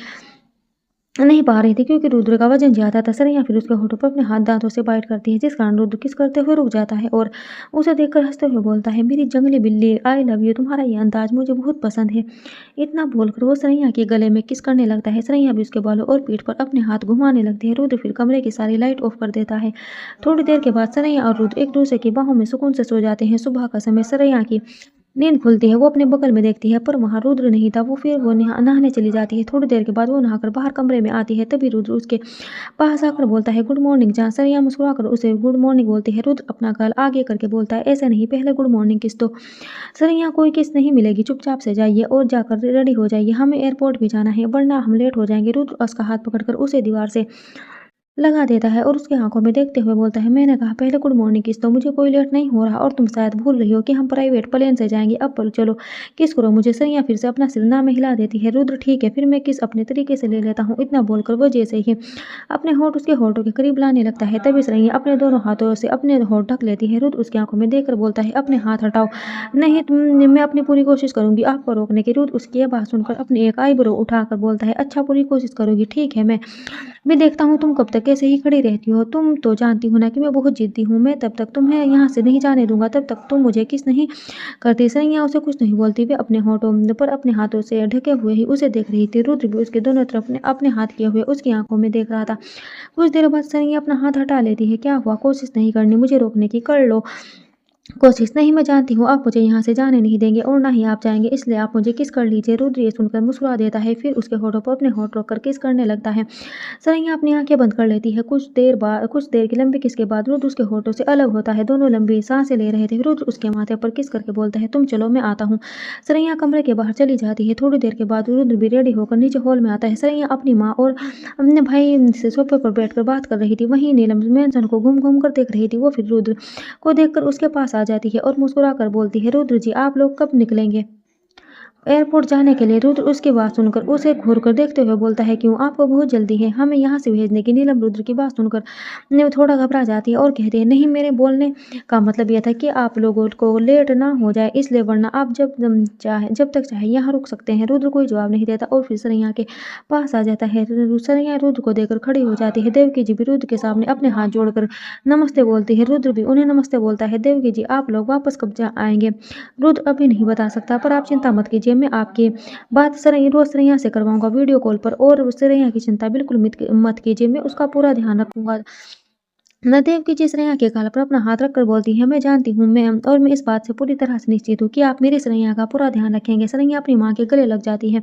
नहीं पा रही थी क्योंकि रुद्र का वजन ज्यादा था। सरैया फिर उसके होठों पर अपने हाथ दांतों से बाइट करती है जिस कारण रुद्र किस करते हुए रुक जाता है और उसे देखकर हंसते हुए बोलता है, मेरी जंगली बिल्ली आई लव यू, तुम्हारा ये अंदाज मुझे बहुत पसंद है। इतना बोलकर वो सरैया के गले में किस करने लगता है। सरैया भी उसके बालों और पीठ पर अपने हाथ घुमाने लगती है। रुद्र फिर कमरे की सारी लाइट ऑफ कर देता है। थोड़ी देर के बाद सरैया और रुद्र एक दूसरे की बाहों में सुकून से सो जाते हैं। सुबह का समय सरैया की नींद खुलती है। वो अपने बगल में देखती है पर वहां रुद्र नहीं था। वो नहाने चली जाती है। थोड़ी देर के बाद वो नहाकर बाहर कमरे में आती है। तभी रुद्र उसके पास आकर बोलता है, गुड मॉर्निंग। जहाँ सरैया मुस्कुराकर उसे गुड मॉर्निंग बोलती है। रुद्र अपना गाल आगे करके बोलता है, ऐसे नहीं, पहले गुड मॉर्निंग किस दो। सरैया कोई किस नहीं मिलेगी, चुपचाप से जाइए और जाकर रेडी हो जाइए, हमें एयरपोर्ट भी जाना है वरना हम लेट हो जाएंगे। रुद्र उसका हाथ पकड़कर उसे दीवार से लगा देता है और उसकी आंखों में देखते हुए बोलता है, मैंने कहा पहले गुड मॉर्निंग किस दो, मुझे कोई लेट नहीं हो रहा और तुम शायद भूल रही हो कि हम प्राइवेट प्लेन से जाएंगे। अब पर चलो किस करो मुझे। सरैया फिर से अपना सिर ना में हिला देती है। रुद्र ठीक है फिर मैं किस अपने तरीके से ले लेता हूँ। इतना बोलकर वो जैसे ही अपने होठ उसके होठों के करीब लाने लगता है तभी सरैया अपने दोनों हाथों से अपने होठ ढक लेती है। रुद्र उसकी आंखों में देखकर बोलता है, अपने हाथ हटाओ। नहीं मैं अपनी पूरी कोशिश करूंगी आपको रोकने की। रुद्र उसकी यह बात सुनकर अपनी एक आईब्रो उठाकर बोलता है, अच्छा पूरी कोशिश करोगी, ठीक है मैं देखता हूँ तुम कब तक ऐसे ही खड़ी रहती हो। तुम तो जानती हो ना कि मैं बहुत जिद्दी हूँ। मैं तब तक तुम्हें यहाँ से नहीं जाने दूंगा तब तक तुम मुझे किस नहीं करती। सरैया उसे कुछ नहीं बोलती। वे अपने होठों पर अपने हाथों से ढके हुए ही उसे देख रही थी। रुद्र भी उसके दोनों तरफ अपने हाथ किए हुए उसकी आंखों में देख रहा था। कुछ देर बाद सरैया अपना हाथ हटा लेती है। क्या हुआ, कोशिश नहीं करनी मुझे रोकने की, कर लो। कोशिश नहीं, मैं जानती हूँ आप मुझे यहाँ से जाने नहीं देंगे और ना ही आप जाएँगे, इसलिए आप मुझे किस कर लीजिए। रुद्र ये सुनकर मुस्कुरा देता है, फिर उसके होठों पर अपने होंठ रोककर किस करने लगता है। सरैया अपनी आँखें बंद कर लेती है। कुछ देर की लंबी किस के बाद रुद्र उसके होठों से अलग होता है। दोनों लंबी सांसें ले रहे थे। रुद्र उसके माथे पर किस करके बोलता है, तुम चलो मैं आता हूँ। सरैया कमरे के बाहर चली जाती है। थोड़ी देर के बाद रुद्र भी रेडी होकर नीचे हॉल में आता है। सरैया अपनी माँ और अपने भाई से सोफे पर बैठकर बात कर रही थी। वहीं नीलम मेंशन को घूम-घूम कर देख रही थी। वो फिर रुद्र को देखकर उसके पास आ जाती है और मुस्कुरा कर बोलती है, रुद्र जी आप लोग कब निकलेंगे एयरपोर्ट जाने के लिए। रुद्र उसकी बात सुनकर उसे घूर कर देखते हुए बोलता है, क्यों आपको बहुत जल्दी है हमें यहाँ से भेजने की। नीलम रुद्र की बात सुनकर थोड़ा घबरा जाती है और कहती है, नहीं मेरे बोलने का मतलब यह था कि आप लोगों को लेट ना हो जाए इसलिए, वरना आप जब तक चाहे यहाँ रुक सकते हैं। रुद्र कोई जवाब नहीं देता और फिर सरैया के पास आ जाता है। सरैया रुद्र को देखकर खड़ी हो जाती है। देवकी जी भी रुद्र के सामने अपने हाथ जोड़कर नमस्ते बोलती है। रुद्र भी उन्हें नमस्ते बोलता है। देवकी जी आप लोग वापस कब आएंगे। रुद्र अभी नहीं बता सकता, पर आप चिंता मत कीजिए, मैं आपकी बात रोज सरैया से करवाऊंगा वीडियो कॉल पर, और सरैया की चिंता बिल्कुल मत कीजिए, मैं उसका पूरा ध्यान रखूंगा। नदेव की जी सरैया के गाल पर अपना हाथ रखकर बोलती है, मैं जानती हूँ मैं इस बात से पूरी तरह से निश्चित हूँ कि आप मेरी सरैया का पूरा ध्यान रखेंगे। सरैया अपनी माँ के गले लग जाती है।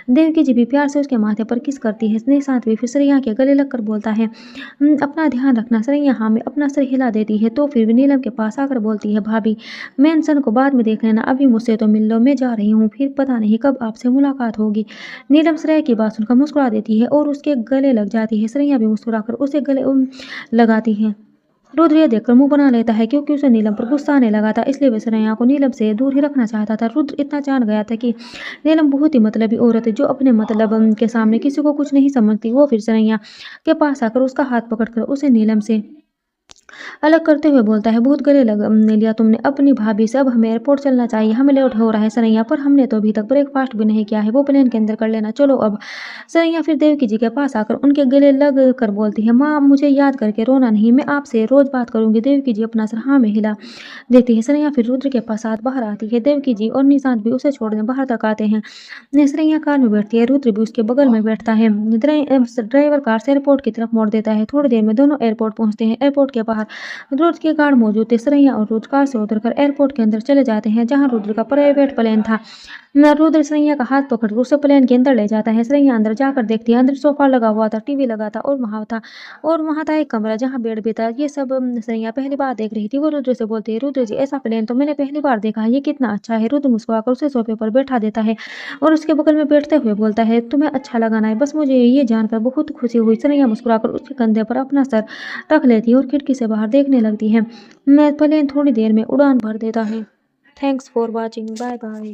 देवकी जी भी प्यार से उसके माथे पर किस करती है। निशांत भी फिर सरैया के गले लगकर बोलता है, अपना ध्यान रखना। सरैया हाँ में अपना सर हिला देती है। तो फिर भी नीलम के पास आकर बोलती है, भाभी मेंशन को बाद में देख लेना, अभी मुझसे तो मिल लो, मैं जा रही हूँ, फिर पता नहीं कब आपसे मुलाकात होगी। नीलम सरैया की बात सुनकर मुस्कुरा देती है और उसके गले लग जाती है। सरैया भी मुस्कुराकर उसे गले लगाती है। रुद्र ये देखकर मुंह बना लेता है, क्योंकि उसे नीलम पर गुस्सा आने लगा था, इसलिए वह सरैया को नीलम से दूर ही रखना चाहता था। रुद्र इतना जान गया था कि नीलम बहुत ही मतलबी औरत है, जो अपने मतलब के सामने किसी को कुछ नहीं समझती। वो फिर सरैया के पास आकर उसका हाथ पकड़कर उसे नीलम से अलग करते हुए बोलता है, बहुत गले लग लिया तुमने अपनी भाभी से, अब हमें एयरपोर्ट चलना चाहिए, हमें लेट हो रहा है सरैया, पर हमने तो अभी तक ब्रेकफास्ट भी नहीं किया है, वो प्लेन के अंदर कर लेना, चलो अब। सरैया फिर देवकी जी के पास आकर उनके गले लग कर बोलती है, माँ मुझे याद करके रोना नहीं, मैं आपसे रोज बात करूंगी। देवकी जी अपना सर हाँ में हिला देती है। सरैया फिर रुद्र के पास साथ बाहर आती है। देवकी जी और निशांत भी उसे छोड़ने बाहर तक आते हैं। सरैया कार में बैठती है। रुद्र भी उसके बगल में बैठता है। ड्राइवर कार से एयरपोर्ट की तरफ मोड़ देता है। थोड़ी देर में दोनों एयरपोर्ट पहुंचते हैं। एयरपोर्ट के बाहर रुद्र के गार्ड मौजूद थे। सरैया और रुद्र कार से उतरकर एयरपोर्ट के अंदर चले जाते हैं, जहां रुद्र का प्राइवेट प्लेन था। रुद्र सरैया का हाथ पकड़ उसे प्लेन के अंदर ले जाता है। सरैया अंदर जाकर देखती है, अंदर सोफा लगा हुआ था, टीवी लगा था और वहां था एक कमरा जहां बेड भी था। ये सब सरैया पहली बार देख रही थी। वो रुद्र से बोलती है, रुद्र जी ऐसा प्लेन तो मैंने पहली बार देखा है, ये कितना अच्छा है। रुद्र मुस्कुराकर उसे सोफे पर बैठा देता है और उसके बगल में बैठते हुए बोलता है, तुम्हें अच्छा लगाना है, बस मुझे ये जानकर बहुत खुशी हुई। सरैया मुस्कुराकर उसके कंधे पर अपना सर रख लेती है और खिड़की से बाहर देखने लगती है। मैं प्लेन थोड़ी देर में उड़ान भर देता है। Thanks for watching, bye bye.